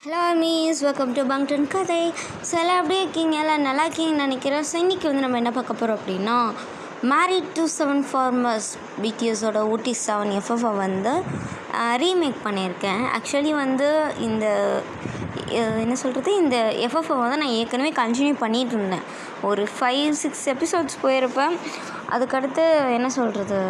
Hello maize welcome to பங்டன் கதை. So எல்லாம் அப்படியே இருக்கீங்க, எல்லாம் நல்லா இருக்கீங்கன்னு நினைக்கிறேன். ஸோ இன்றைக்கி வந்து நம்ம என்ன பார்க்க போகிறோம் அப்படின்னா, மேரிட் டு 7 ஃபார்மர்ஸ் பிடிஎஸோட ஊட்டி 7 எஃப்எஃப்ஐ வந்து ரீமேக் பண்ணியிருக்கேன். ஆக்சுவலி வந்து இந்த என்ன சொல்கிறது, இந்த எஃப்எஃப்ஐ வந்து நான் ஏற்கனவே கண்டினியூ பண்ணிகிட்டு இருந்தேன். ஒரு 5-6 எபிசோட்ஸ் போயிருப்பேன். அதுக்கடுத்து என்ன சொல்கிறது,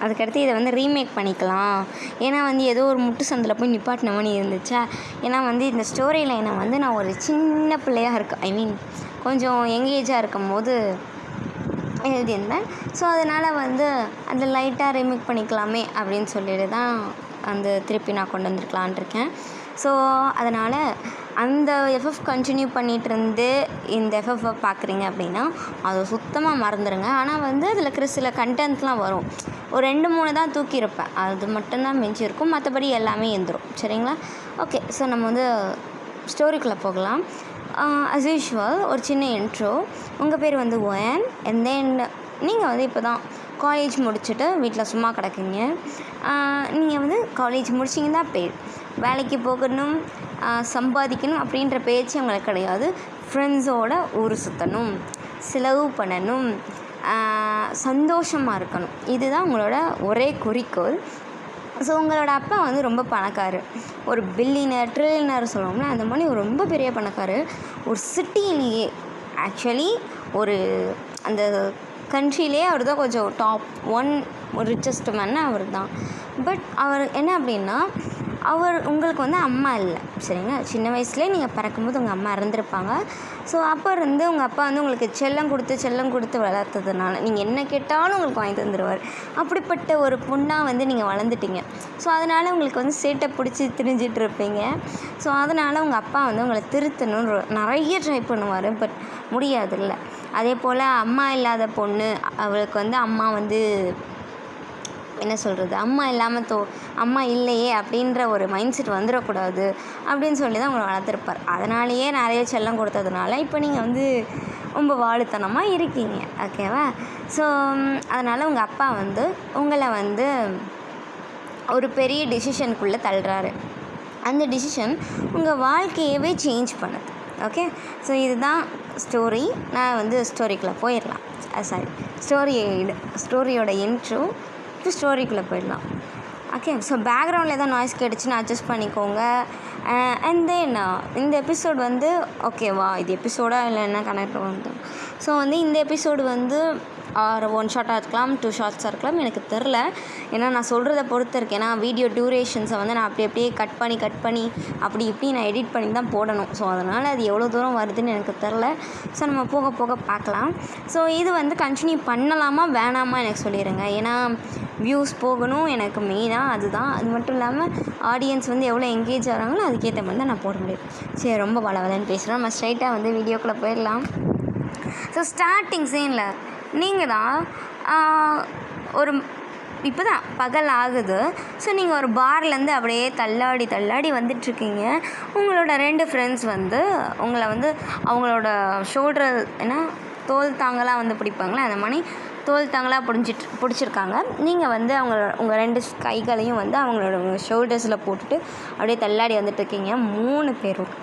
அதுக்கடுத்து இதை வந்து ரீமேக் பண்ணிக்கலாம். ஏன்னா வந்து ஏதோ ஒரு முட்டு சந்தில் போய் நிப்பாட்டின மாதிரி இருந்துச்சா. ஏன்னா வந்து இந்த ஸ்டோரி லைனை வந்து நான் ஒரு சின்ன பிள்ளையாக இருக்கேன், கொஞ்சம் யங்கேஜாக இருக்கும் போது எழுதியிருந்தேன். ஸோ அதனால் வந்து அந்த லைட்டாக ரீமேக் பண்ணிக்கலாமே அப்படின்னு சொல்லிட்டு தான் அந்த திருப்பி நான் கொண்டு வந்திருக்கலான் இருக்கேன். ஸோ அதனால் அந்த எஃப்எஃப் கண்டினியூ பண்ணிகிட்டு இருந்து இந்த எஃப்எஃப்ஐ பார்க்குறீங்க அப்படின்னா அதை சுத்தமாக மறந்துடுங்க. ஆனால் வந்து அதில் இருக்கிற சில கண்டென்ட்லாம் வரும், ஒரு 2-3 தான் தூக்கியிருப்பேன், அது மட்டும்தான் மிஞ்சி இருக்கும், மற்றபடி எல்லாமே எழுந்துடும். சரிங்களா? ஓகே. ஸோ நம்ம வந்து ஸ்டோரிக்குள்ளே போகலாம். அஸ் யூஷுவல் ஒரு சின்ன இன்ட்ரோ. உங்கள் பேர் வந்து ஒயன், அண்ட் தென் நீங்கள் வந்து இப்போ தான் காலேஜ் முடிச்சுட்டு வீட்டில் சும்மா கிடக்குங்க. நீங்கள் வந்து காலேஜ் முடிச்சிங்க தான் பேர், வேலைக்கு போகணும், சம்பாதிக்கணும் அப்படின்ற பேச்சு உங்களுக்கு கிடையாது. ஃப்ரெண்ட்ஸோடு ஊர் சுற்றணும், செலவு பண்ணணும், சந்தோஷமாக இருக்கணும், இதுதான் உங்களோட ஒரே குறிக்கோள். ஸோ உங்களோட அப்பா வந்து ரொம்ப பணக்காரர், ஒரு பில்லியனர் ட்ரில்லியனர் சொல்லுவோம்னா அந்த மாதிரி ஒரு ரொம்ப பெரிய பணக்காரர். ஒரு சிட்டியிலேயே ஆக்சுவலி ஒரு அந்த கண்ட்ரிலே அவர் தான் கொஞ்சம் டாப் 1 ரிச்சஸ்ட் மேன்னா அவர் தான். பட் அவர் என்ன அப்படின்னா, உங்களுக்கு வந்து அம்மா இல்லை. சரிங்களா? சின்ன வயசுலேயே நீங்கள் பிறக்கும்போது உங்கள் அம்மா இறந்துருப்பாங்க. ஸோ அப்போ இருந்து உங்கள் அப்பா வந்து உங்களுக்கு செல்லம் கொடுத்து வளர்த்ததுனால நீங்கள் என்ன கேட்டாலும் உங்களுக்கு வாங்கி தந்துடுவார். அப்படிப்பட்ட ஒரு பொண்ணாக வந்து நீங்கள் வளர்ந்துட்டீங்க. ஸோ அதனால் உங்களுக்கு வந்து சேட்டை பிடிச்சி திரிஞ்சிட்டு இருப்பீங்க. ஸோ அதனால் உங்கள் அப்பா வந்து உங்களை திருத்தணும்னு நிறைய ட்ரை பண்ணுவார். பட் முடியாதுல்ல. அதே போல் அம்மா இல்லாத பொண்ணு, அவளுக்கு வந்து அம்மா வந்து என்ன சொல்கிறது, அம்மா இல்லையே அப்படின்ற ஒரு மைண்ட் செட் வந்துடக்கூடாது அப்படின்னு சொல்லி தான் உங்களை வளர்த்துருப்பார். அதனாலேயே நிறைய செல்லம் கொடுத்ததுனால இப்போ நீங்கள் வந்து ரொம்ப வாழுத்தனமாக இருக்கீங்க. ஓகேவா? ஸோ அதனால் உங்கள் அப்பா வந்து உங்களை வந்து ஒரு பெரிய டிசிஷனுக்குள்ளே தள்ளுறாரு. அந்த டிசிஷன் உங்கள் வாழ்க்கையவே சேஞ்ச் பண்ணுது. ஓகே. ஸோ இதுதான் ஸ்டோரி. நான் வந்து ஸ்டோரிக்குள்ளே போயிடலாம். ஸ்டோரியோட இன்ட்ரோ. இப்போ ஸ்டோரிக்குள்ளே போயிடலாம். ஓகே. ஸோ பேக்ரவுண்டில் ஏதாவது நாய்ஸ் கேட்டுச்சுன்னா அட்ஜஸ்ட் பண்ணிக்கோங்க. அண்ட் தென் இந்த எபிசோட் வந்து ஓகேவா, இது எபிசோடாக இல்லை என்ன கனெக்ட் வந்து. ஸோ வந்து இந்த எபிசோடு வந்து 1 ஷார்ட்டாக இருக்கலாம், 2 ஷார்ட்ஸாக இருக்கலாம், எனக்கு தெரில. ஏன்னா நான் சொல்கிறத பொறுத்து இருக்கேன். ஏன்னா வீடியோ டியூரேஷன்ஸை வந்து நான் அப்படியே கட் பண்ணி அப்படி இப்படி நான் எடிட் பண்ணி தான் போடணும். ஸோ அதனால் அது எவ்வளோ தூரம் வருதுன்னு எனக்கு தெரில. ஸோ நம்ம போக பார்க்கலாம். ஸோ இது வந்து கண்டினியூ பண்ணலாமா வேணாமா எனக்கு சொல்லிடுங்க. ஏன்னா வியூஸ் போகணும் எனக்கு மெயினாக, அதுதான். அது மட்டும் இல்லாமல் ஆடியன்ஸ் வந்து எவ்வளோ எங்கேஜ் ஆகிறாங்களோ அதுக்கேற்ற மாதிரி தான் நான் போட முடியும். சரி, ரொம்ப வளவலன்னு பேசுகிறோம். நம்ம ஸ்ட்ரைட்டாக வந்து வீடியோக்குள்ளே போயிடலாம். ஸோ ஸ்டார்டிங் சீனில் நீங்கள் தான் ஒரு இப்போ தான் பகல் ஆகுது. ஸோ நீங்கள் ஒரு பார்லேருந்து அப்படியே தள்ளாடி வந்துட்டுருக்கீங்க. உங்களோட 2 ஃப்ரெண்ட்ஸ் வந்து உங்களை வந்து அவங்களோட ஷோல்டர் தோல் தாங்கலாம் வந்து பிடிப்பாங்களே, அந்த மாதிரி தோல் தாங்களாக பிடிச்சிருக்காங்க. நீங்கள் வந்து உங்கள் 2 கைகளையும் வந்து அவங்களோட ஷோல்டர்ஸில் போட்டுட்டு அப்படியே தள்ளாடி வந்துட்டுருக்கீங்க. 3 பேரும்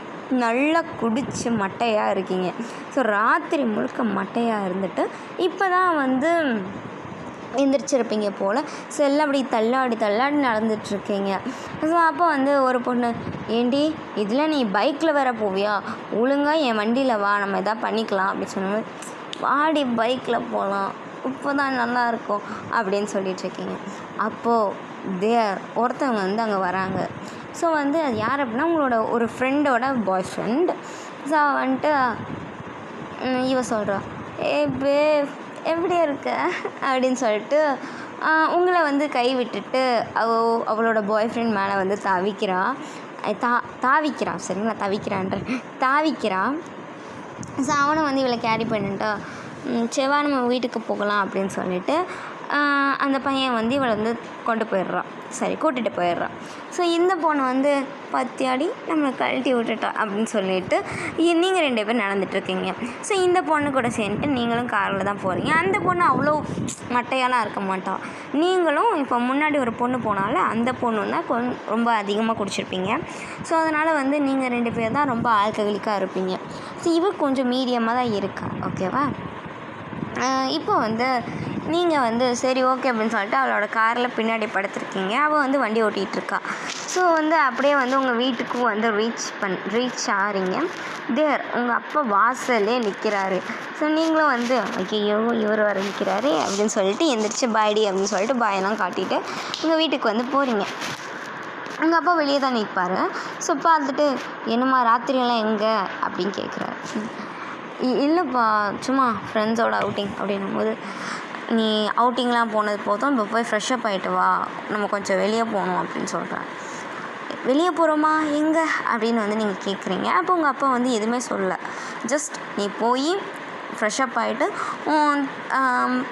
நல்லா குடிச்சு மட்டையாக இருக்கீங்க. ஸோ ராத்திரி முழுக்க மட்டையாக இருந்துட்டு இப்போ தான் வந்து எந்திரிச்சிருப்பீங்க போல். ஸோ எல்லாம் அப்படி தள்ளாடி நடந்துட்டுருக்கீங்க. ஸோ அப்போ வந்து ஒரு பொண்ணு, ஏண்டி இதில் நீ பைக்கில் வேற போவியா, ஒழுங்காக என் வண்டியில் வா, நம்ம எதாவது பண்ணிக்கலாம் அப்படின்னு சொன்னாங்க. வாடி பைக்கில் போகலாம், இப்போ தான் நல்லாயிருக்கும் அப்படின்னு சொல்லிகிட்ருக்கீங்க. அப்போது ஒருத்தவங்க வந்து அங்கே வராங்க. ஸோ வந்து அது யார் அப்படின்னா உங்களோட ஒரு ஃப்ரெண்டோட பாய் ஃப்ரெண்ட். ஸோ வந்துட்டு இவ சொல்கிறா, பேப் எப்படி இருக்க அப்படின்னு சொல்லிட்டு உங்களை வந்து கை விட்டுட்டு அவளோட பாய் ஃப்ரெண்ட் மேலே வந்து தாவிக்கிறான். சரிங்களா? தாவிக்கிறான். ஸோ அவனை வந்து இவளை கேரி பண்ணிட்டா, செவ்வா நம்ம வீட்டுக்கு போகலாம் அப்படின்னு சொல்லிட்டு அந்த பையன் வந்து இவளை வந்து கொண்டு போயிடுறான், சரி கூட்டிகிட்டு போயிடுறான். ஸோ இந்த பொண்ணு வந்து பத்தியாடி நம்மளை கழட்டி விட்டுட்டா அப்படின்னு சொல்லிட்டு நீங்கள் 2 பேர் நடந்துகிட்ருக்கீங்க. ஸோ இந்த பொண்ணு கூட சேர்ந்துட்டு நீங்களும் காரில் தான் போகிறீங்க. அந்த பொண்ணு அவ்வளோ மட்டையாலாம் இருக்க மாட்டாள். நீங்களும் இப்போ முன்னாடி ஒரு பொண்ணு போனால அந்த பொண்ணு தான் ரொம்ப அதிகமாக குடிச்சிருப்பீங்க. ஸோ அதனால் வந்து நீங்கள் 2 பேர் தான் ரொம்ப ஆல்கஹாலிக்காக இருப்பீங்க. ஸோ இவ கொஞ்சம் மீடியமாக தான் இருக்கா, ஓகேவா? இப்போ வந்து நீங்கள் வந்து சரி ஓகே அப்படின்னு சொல்லிட்டு அவளோட காரில் பின்னாடி படுத்துருக்கீங்க. அவள் வந்து வண்டி ஓட்டிகிட்ருக்கா. ஸோ வந்து அப்படியே வந்து உங்கள் வீட்டுக்கும் வந்து ரீச் ஆகிறீங்க. உங்கள் அப்பா வாசல்லே நிற்கிறாரு. ஸோ நீங்களும் வந்து ஐயோ இவர் வர நிற்கிறாரு அப்படின்னு சொல்லிட்டு எந்திரிச்சு பாய்டி அப்படின்னு சொல்லிட்டு பாயெல்லாம் காட்டிட்டு உங்கள் வீட்டுக்கு வந்து போகிறீங்க. உங்கள் அப்பா வெளியே தான் நிற்பார். ஸோ பார்த்துட்டு என்னம்மா ராத்திரியெல்லாம் எங்கே அப்படின்னு கேட்குறாரு. இல்லைப்பா சும்மா ஃப்ரெண்ட்ஸோட அவுட்டிங் அப்படின்னும் போது, நீ அவுட்டிங்லாம் போனது போதும், இப்போ போய் ஃப்ரெஷ்அப் ஆகிட்டு வா, நம்ம கொஞ்சம் வெளியே போகணும் அப்படின்னு சொல்கிறேன். வெளியே போகிறோமா எங்கே அப்படின்னு வந்து நீங்கள் கேட்குறீங்க. அப்போ உங்கள் அப்பா வந்து எதுவுமே சொல்லலை. ஜஸ்ட் நீ போய் ஃப்ரெஷ்அப் ஆகிட்டு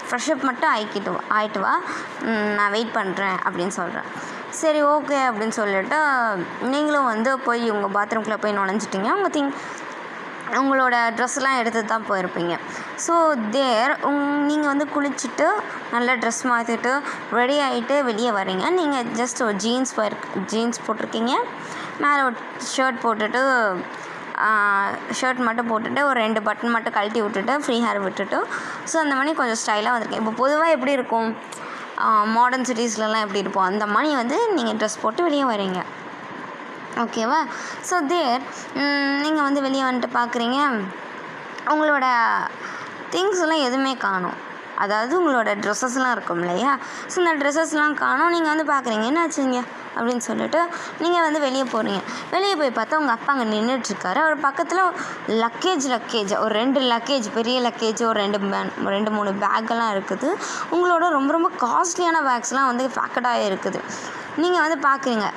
ஃப்ரெஷ்அப் மட்டும் ஆகிட்டு வா, நான் வெயிட் பண்ணுறேன் அப்படின்னு சொல்கிறேன். சரி ஓகே அப்படின்னு சொல்லிவிட்டு நீங்களும் வந்து போய் உங்கள் பாத்ரூம்குள்ளே போய் நுழைஞ்சிட்டிங்க. உங்களோட ட்ரெஸ்லாம் எடுத்து தான் போயிருப்பீங்க. ஸோ நீங்கள் வந்து குளிச்சுட்டு நல்லா ட்ரெஸ் மாற்றிட்டு ரெடி ஆகிட்டு வெளியே வரீங்க. நீங்கள் ஜஸ்ட் ஒரு ஜீன்ஸ் போட்டிருக்கீங்க, மேலே ஒரு ஷர்ட் போட்டுட்டு ஷர்ட் மட்டும் போட்டுட்டு ஒரு 2 பட்டன் மட்டும் கழட்டி விட்டுட்டு ஃப்ரீ ஹேர் விட்டுட்டு ஸோ அந்த மாதிரி கொஞ்சம் ஸ்டைலாக வந்திருக்கேன். இப்போ பொதுவாக எப்படி இருக்கும், மாடர்ன் சிட்டிஸ்லலாம் எப்படி இருப்போம் அந்த மாதிரி வந்து நீங்கள் ட்ரெஸ் போட்டு வெளியே வரீங்க, ஓகேவா? ஸோ நீங்கள் வந்து வெளியே வந்துட்டு பார்க்குறீங்க, உங்களோட திங்ஸ் எல்லாம் எதுவுமே காணும். அதாவது உங்களோட ட்ரெஸ்ஸஸ்லாம் இருக்கும் இல்லையா, ஸோ இந்த ட்ரெஸ்ஸஸ்லாம் காணும். நீங்கள் வந்து பார்க்குறீங்க என்னாச்சுங்க அப்படின்னு சொல்லிட்டு நீங்கள் வந்து வெளியே போகிறீங்க. வெளியே போய் பார்த்தா உங்கள் அப்பா அங்கே நின்றுட்டுருக்காரு. அவர் பக்கத்தில் லக்கேஜ் ஒரு 2 லக்கேஜ், பெரிய லக்கேஜ், ஒரு 2-3 பேக்கெல்லாம் இருக்குது. உங்களோட ரொம்ப ரொம்ப காஸ்ட்லியான பேக்ஸ்லாம் வந்து பேக்கடாக இருக்குது. நீங்கள் வந்து பார்க்குறீங்க,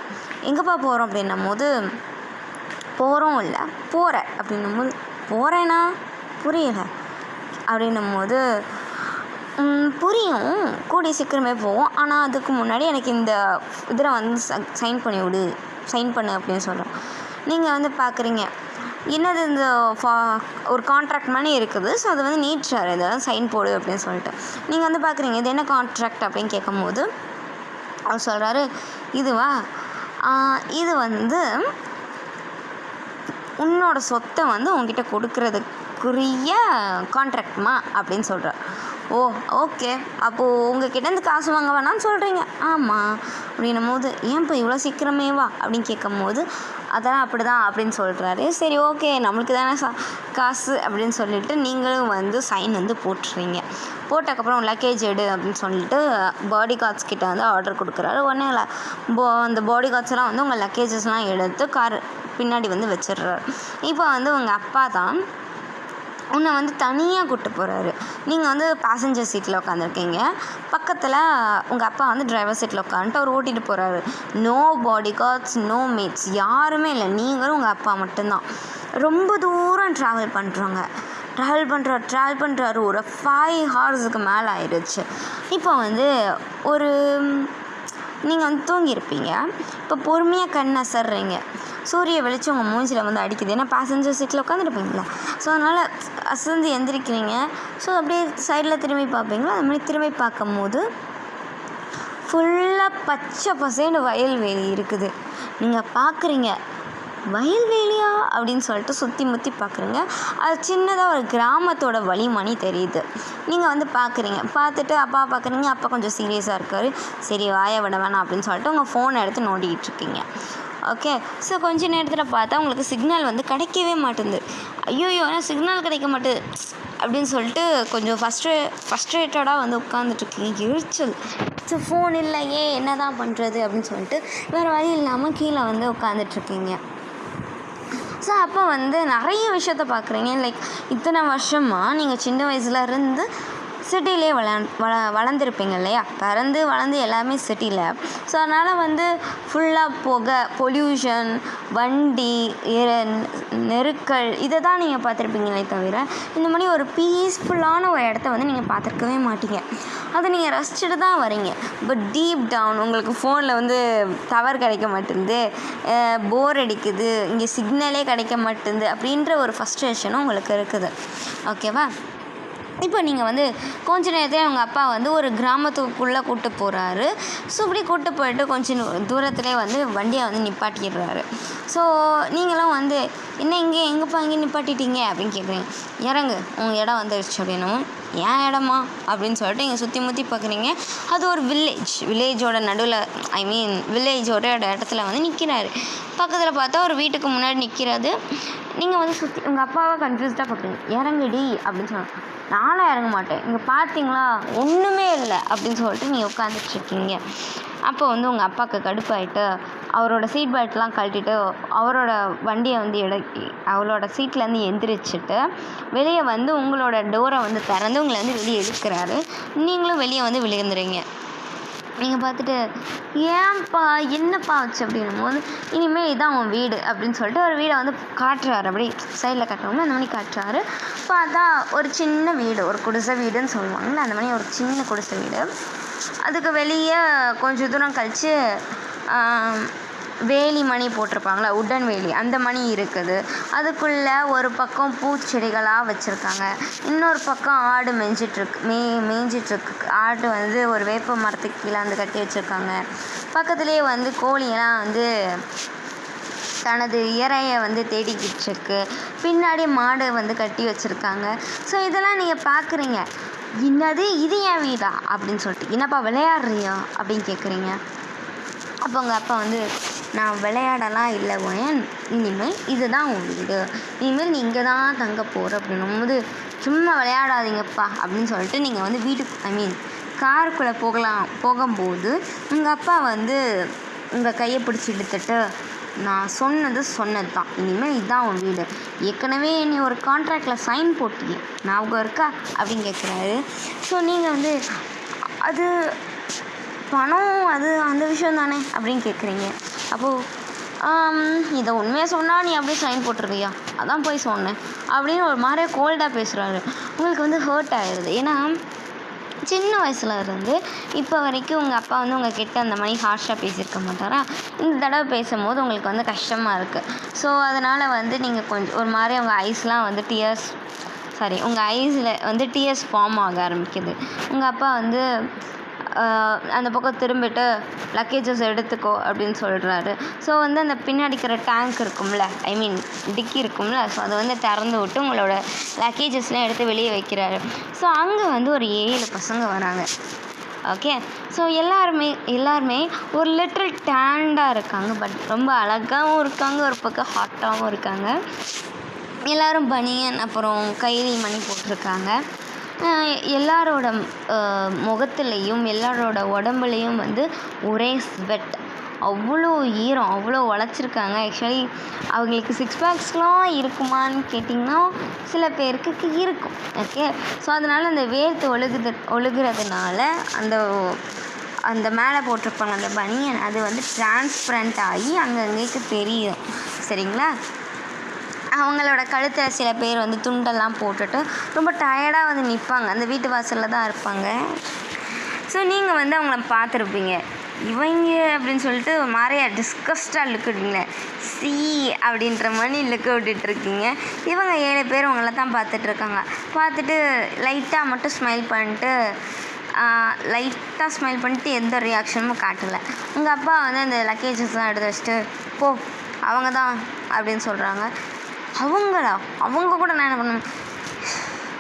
எங்கேப்பா போகிறோம் அப்படின்னும் போது, போகிறோம் இல்லை போகிறேன் அப்படின்னும் போது, போகிறேன்னா புரியலை அப்படின்னும் போது, புரியும் கூடிய சீக்கிரமே போவோம், ஆனால் அதுக்கு முன்னாடி எனக்கு இந்த இதில் வந்து சைன் பண்ணு அப்படின்னு சொல்கிறோம். நீங்கள் வந்து பார்க்குறீங்க, என்னது இந்த ஒரு கான்ட்ராக்ட் மாதிரி இருக்குது. ஸோ அது வந்து நீட்றாரு, இதெல்லாம் சைன் போடு அப்படின்னு சொல்லிட்டு. நீங்கள் வந்து பார்க்குறீங்க இது என்ன கான்ட்ராக்ட் அப்படின்னு கேட்கும்போது அவர் சொல்கிறாரு, இதுவா, இது வந்து உன்னோட சொத்தை வந்து உங்ககிட்ட கொடுக்கறதுக்குரிய கான்ட்ராக்ட்மா அப்படின்னு சொல்கிறார். ஓ ஓகே, அப்போது உங்ககிட்டேருந்து காசு வாங்க வேணான்னு சொல்கிறீங்க. ஆமாம் அப்படின்னும் போது, ஏன்ப்பா இவ்வளோ சீக்கிரமேவா அப்படின்னு கேட்கும் போது, அதெல்லாம் அப்படி தான் அப்படின்னு சொல்கிறாரு. சரி ஓகே, நம்மளுக்கு தானே காசு அப்படின்னு சொல்லிவிட்டு நீங்களும் வந்து சைன் வந்து போட்டுறீங்க. போட்டதுக்கப்புறம் லக்கேஜ் எடு அப்படின்னு சொல்லிட்டு பாடி கார்ட்ஸ் கிட்ட வந்து ஆர்டர் கொடுக்குறாரு. உடனே அந்த பாடி கார்ட்ஸ் எல்லாம் வந்து உங்கள் லக்கேஜஸ்லாம் எடுத்து கார் பின்னாடி வந்து வச்சிடுறாரு. இப்போ வந்து உங்கள் அப்பா தான் உன்னை வந்து தனியாக கூப்பிட்டு போகிறாரு. நீங்கள் வந்து பேசஞ்சர் சீட்டில் உட்காந்துருக்கீங்க, பக்கத்தில் உங்கள் அப்பா வந்து டிரைவர் சீட்டில் உட்காந்துட்டு அவர் ஓட்டிகிட்டு போகிறாரு. No bodyguards, no mates, யாருமே இல்லை, நீங்களும் உங்கள் அப்பா மட்டும்தான். ரொம்ப தூரம் ட்ராவல் பண்ணுறாரு. ஒரு 5 ஹவர்ஸுக்கு மேலே ஆயிடுச்சு. இப்போ வந்து நீங்கள் வந்து தூங்கியிருப்பீங்க. இப்போ பொறுமையாக கண் அசர்றீங்க. சூரிய வெளிச்சம் உங்கள் மூஞ்சில் வந்து அடிக்குது. ஏன்னா பேசஞ்சர் சீட்டில் உட்காந்துருப்பீங்களா, ஸோ அதனால் அசந்து எந்திரிக்கிறீங்க. ஸோ அப்படியே சைடில் திரும்பி பார்ப்பீங்களா, அது மாதிரி திரும்பி பார்க்கும் போது ஃபுல்லாக பச்சை பசேன்னு வயல்வெளி இருக்குது. நீங்கள் பார்க்குறீங்க, வயல்வெளியா அப்படின்னு சொல்லிட்டு சுற்றி முற்றி பார்க்குறீங்க. அது சின்னதாக ஒரு கிராமத்தோட வழிமணி தெரியுது. நீங்கள் வந்து பார்க்குறீங்க, பார்த்துட்டு அப்பா பார்க்குறீங்க. அப்பா கொஞ்சம் சீரியஸாக இருக்கார். சரி வாய விட வேணாம் அப்படின்னு சொல்லிட்டு உங்கள் ஃபோனை எடுத்து நோண்டிக்கிட்டு இருக்கீங்க. ஓகே, ஸோ கொஞ்ச நேரத்தில் பார்த்தா உங்களுக்கு சிக்னல் வந்து கிடைக்கவே மாட்டேங்குது. ஐயோ ஆனால் சிக்னல் கிடைக்க மாட்டேது அப்படின்னு சொல்லிட்டு கொஞ்சம் ஃபஸ்ட்ரேட்டடாக வந்து உட்காந்துட்ருக்கீங்க. எரிச்சல், ஸோ ஃபோன் இல்லையே என்ன தான் பண்ணுறது அப்படின்னு சொல்லிட்டு வேறு வழி இல்லாமல் கீழே வந்து உட்காந்துட்ருக்கீங்க. ஸோ அப்போ வந்து நிறைய விஷயத்த பார்க்குறீங்க. லைக் இத்தனை வருஷமாக நீங்கள் சின்ன வயசுலேருந்து சிட்டிலே வளர்ந்துருப்பீங்க இல்லையா, பிறந்து வளர்ந்து எல்லாமே சிட்டியில். ஸோ அதனால் வந்து ஃபுல்லாக புகை, பொல்யூஷன், வண்டி, நெருக்கல் இதை தான் நீங்கள் பார்த்துருப்பீங்களே தவிர இந்த மாதிரி ஒரு பீஸ்ஃபுல்லான ஒரு இடத்த வந்து நீங்கள் பார்த்துருக்கவே மாட்டீங்க. அதை நீங்கள் ரசிச்சுட்டு தான் வரீங்க. பட் டீப் டவுன் உங்களுக்கு ஃபோனில் வந்து டவர் கிடைக்க மாட்டேங்குது, போர் அடிக்குது, இங்கே சிக்னலே கிடைக்க மாட்டேங்குது அப்படின்ற ஒரு ஃப்ரஸ்ட்ரேஷனும் உங்களுக்கு இருக்குது. ஓகேவா? இப்போ நீங்கள் வந்து கொஞ்ச நேரத்தில் உங்கள் அப்பா வந்து ஒரு கிராமத்துக்குள்ளே கூப்பிட்டு போகிறாரு. ஸோ இப்படி கூப்பிட்டு போயிட்டு கொஞ்சம் தூரத்துலேயே வந்து வண்டியை வந்து நிப்பாட்டிடுறாரு. ஸோ நீங்களும் வந்து என்ன இங்கே எங்கேப்பா இங்கே நிப்பாட்டிட்டீங்க அப்படின்னு கேட்குறீங்க. இறங்கு, உங்கள் இடம் வந்துடுச்சு அப்படின்னும். ஏன் இடமா அப்படின்னு சொல்லிட்டு இங்கே சுற்றி முற்றி பார்க்குறீங்க. அது ஒரு வில்லேஜோட நடுவில், வில்லேஜோட இடத்துல வந்து நிற்கிறாரு. பக்கத்தில் பார்த்தா ஒரு வீட்டுக்கு முன்னாடி நிற்கிறாது. நீங்கள் வந்து சுற்றி உங்கள் அப்பாவை கன்ஃபியூஸ்டாக பார்க்குறீங்க. இறங்குடி அப்படின்னு சொன்னாங்க. நானும் இறங்க மாட்டேன், இங்கே பார்த்தீங்களா ஒன்றுமே இல்லை அப்படின்னு சொல்லிட்டு நீங்கள் உட்காந்துட்ருக்கீங்க. அப்போ வந்து உங்கள் அப்பாவுக்கு கடுப்பாயிட்டு அவரோட சீட் பெல்ட்லாம் கழட்டிட்டு அவரோட வண்டியை வந்து அவரோட சீட்லேருந்து எந்திரிச்சிட்டு வெளியே வந்து உங்களோட டோரை வந்து திறந்து உங்களை வந்து வெளியே இழுக்கிறாரு. நீங்களும் வெளியே வந்து விழுந்துறீங்க. நீங்கள் பார்த்துட்டு ஏன்ப்பா என்னப்பா ஆச்சு அப்படின்னும் போது இனிமேல் இதான் உன் வீடு அப்படின்னு சொல்லிட்டு ஒரு வீடை வந்து காட்டுறாரு. அப்படி சைடில் காட்டுறவங்க அந்த மாதிரி காட்டுறாரு. பார்த்தா ஒரு சின்ன வீடு, ஒரு குடிசை வீடுன்னு சொல்லுவாங்கள்ல, அந்த மாதிரி ஒரு சின்ன குடிசை வீடு. அதுக்கு வெளியே கொஞ்சம் தூரம் கழித்து வேலி மணி போட்டிருப்பாங்களா, உட்டன் வேலி, அந்த மணி இருக்குது. அதுக்குள்ளே ஒரு பக்கம் பூச்செடிகளாக வச்சுருக்காங்க, இன்னொரு பக்கம் ஆடு மேய்ஞ்சிட்ருக்கு. ஆடு வந்து ஒரு வேப்ப மரத்துக்கு கீழே வந்து கட்டி வச்சுருக்காங்க. பக்கத்துலேயே வந்து கோழியெல்லாம் வந்து தனது இறையை வந்து தேடிக்கிட்டு இருக்கு. பின்னாடி மாடு வந்து கட்டி வச்சுருக்காங்க. ஸோ இதெல்லாம் நீங்கள் பார்க்குறீங்க. என்னது இது என் வீடா அப்படின்னு சொல்லிட்டு, என்னப்பா விளையாடுறியா அப்படின்னு கேட்குறீங்க. அப்போ உங்கள் அப்பா வந்து நான் விளையாடலாம் இல்லை ஒயன், இனிமேல் இதுதான் உன் வீடு, இனிமேல் நீ இங்கே தான் தங்க போகிற அப்படின்னும் போது சும்மா விளையாடாதீங்கப்பா அப்படின்னு சொல்லிட்டு நீங்கள் வந்து வீட்டுக்கு காருக்குள்ளே போகும்போது உங்கள் அப்பா வந்து உங்கள் கையை பிடிச்சி இழுத்துட்டு நான் சொன்னது தான், இனிமேல் இதுதான் உன் வீடு, ஏற்கனவே நீ ஒரு கான்ட்ராக்டில் சைன் போட்டியே ஞாபகம் இருக்கா அப்படின்னு கேட்குறாரு. ஸோ நீங்கள் வந்து அது பணம் அது அந்த விஷயம் தானே அப்படின்னு கேட்குறீங்க. அப்போது இதை உண்மையாக சொன்னால் நீ அப்படியே சைன் போட்டுருவியா, அதான் போய் சொன்னேன் அப்படின்னு ஒரு மாதிரியே கோல்டாக பேசுகிறாரு. உங்களுக்கு வந்து ஹர்ட் ஆகிடுது. ஏன்னா சின்ன வயசில் இருந்து இப்போ வரைக்கும் உங்கள் அப்பா வந்து உங்கள் கிட்ட அந்த மாதிரி ஹார்ஷாக பேசியிருக்க மாட்டாரா. இந்த தடவை பேசும்போது உங்களுக்கு வந்து கஷ்டமாக இருக்குது. ஸோ அதனால் வந்து நீங்கள் கொஞ்சம் ஒரு மாதிரி உங்கள் ஐஸ்லாம் வந்து உங்கள் ஐஸில் வந்து டியர்ஸ் ஃபார்ம் ஆக ஆரம்பிக்குது. உங்கள் அப்பா வந்து அந்த பக்கம் திரும்பிட்டு லக்கேஜஸ் எடுத்துக்கோ அப்படின்னு சொல்கிறாரு. ஸோ வந்து அந்த பின்னாடிக்கிற டேங்க் இருக்கும்ல, டிக்கி இருக்கும்ல, ஸோ அதை வந்து திறந்து விட்டு உங்களோட லக்கேஜஸ்லாம் எடுத்து வெளியே வைக்கிறாரு. ஸோ அங்கே வந்து ஒரு 7 பசங்க வராங்க. ஓகே. ஸோ எல்லாருமே ஒரு லிட்டில் டேண்டாக இருக்காங்க, பட் ரொம்ப அழகாகவும் இருக்காங்க, ஒரு பக்கம் ஹாட்டாகவும் இருக்காங்க. எல்லோரும் பனியன் அப்புறம் கைலி மணி போட்டிருக்காங்க. எல்லாரோட முகத்துலேயும் எல்லாரோட உடம்புலையும் வந்து ஒரே ஸ்வெட், அவ்வளோ ஈரம், அவ்வளோ உழைச்சிருக்காங்க. ஆக்சுவலி அவங்களுக்கு 6 பேக்ஸ்லாம் இருக்குமான்னு கேட்டிங்கன்னா சில பேருக்கு இருக்கும். ஓகே. ஸோ அதனால் அந்த வேர்த்து ஒழுகுறதுனால அந்த மேலே போட்டிருப்பாங்க அந்த பனியன், அது வந்து டிரான்ஸ்பரண்ட் ஆகி அங்கங்கேக்கு தெரியும். சரிங்களா? அவங்களோட கழுத்தில் சில பேர் வந்து துண்டெல்லாம் போட்டுட்டு ரொம்ப டயர்டாக வந்து நிற்பாங்க, அந்த வீட்டு வாசலில் தான் இருப்பாங்க. ஸோ நீங்கள் வந்து அவங்கள பார்த்துருப்பீங்க. இவங்க அப்படின்னு சொல்லிட்டு ஒரு மாதிரியா டிஸ்கஸ்டாக லுக் விடுவீங்களே, சி அப்படின்ற மாதிரி லுக்கு விட்டுட்ருக்கீங்க. இவங்க 7 பேர் உங்களை தான் பார்த்துட்ருக்காங்க. பார்த்துட்டு லைட்டாக மட்டும் ஸ்மைல் பண்ணிட்டு எந்த ரியாக்ஷனும் காட்டலை. உங்கள் அப்பா வந்து அந்த லக்கேஜஸ்லாம் எடுத்து வச்சுட்டு போ அவங்க தான் அப்படின்னு சொல்கிறாங்க. அவங்க கூட நான் என்ன பண்ணுவேன்,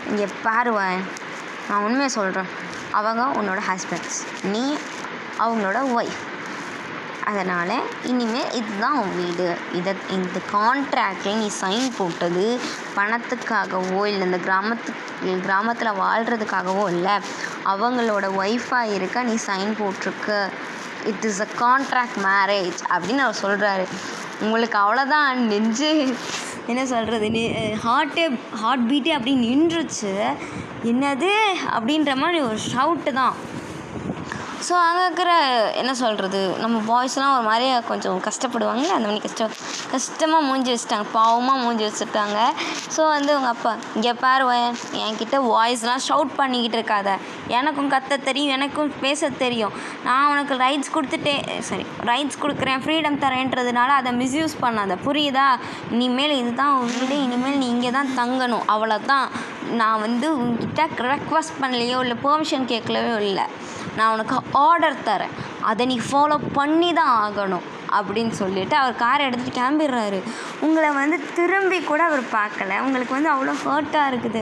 இங்கே பாருவேன், நான் உண்மையை சொல்கிறேன், அவங்க உன்னோட ஹஸ்பண்ட்ஸ், நீ அவங்களோட ஒய்ஃப். அதனால் இனிமேல் இதுதான் உன் வீடு. இந்த கான்ட்ராக்டில் நீ சைன் போட்டது பணத்துக்காகவோ இல்லை இந்த கிராமத்தில் வாழ்கிறதுக்காகவோ இல்லை, அவங்களோட ஒய்ஃபாக இருக்க நீ சைன் போட்டிருக்க. It is a contract marriage அப்படின்னு அவர் சொல்கிறாரு. உங்களுக்கு அவ்வளோதான், நெஞ்சு என்ன சொல்கிறது, ஹார்ட் பீட்டே அப்படி நின்றுச்சு. என்னது அப்படின்ற மாதிரி ஒரு ஷவுட்டு தான். ஸோ அங்கே இருக்கிற என்ன சொல்கிறது, நம்ம பாய்ஸ்லாம் ஒரு மாதிரியா கொஞ்சம் கஷ்டப்படுவாங்க. அந்த மாதிரி கஷ்டமாக மூஞ்சி வச்சுட்டாங்க, பாவமாக மூஞ்சி வச்சுட்டாங்க. ஸோ வந்து உங்கள் அப்பா, இங்கே பாரு என்கிட்ட வாய்ஸ்லாம் ஷவுட் பண்ணிக்கிட்டு இருக்காத, எனக்கும் கத்த தெரியும், எனக்கும் பேச தெரியும். நான் உனக்கு ரைட்ஸ் கொடுக்குறேன், ஃப்ரீடம் தரேன்றதுனால அதை மிஸ்யூஸ் பண்ணாத, புரியுதா? இனிமேல் இதுதான் உன் வீடு, இனிமேல் நீ இங்கே தான் தங்கணும், அவ்வளோதான். நான் வந்து உங்ககிட்ட ரெக்வஸ்ட் பண்ணலையோ இல்லை பெர்மிஷன் கேட்கலையோ இல்லை, நான் உனக்கு ஆர்டர் தரேன், அதை நீ ஃபாலோ பண்ணி தான் ஆகணும் அப்படின்னு சொல்லிவிட்டு அவர் காரை எடுத்துகிட்டு கிளம்பிடுறாரு. உங்களை வந்து திரும்பி கூட அவர் பார்க்கல. உங்களுக்கு வந்து அவ்வளோ ஹர்ட்டாக இருக்குது.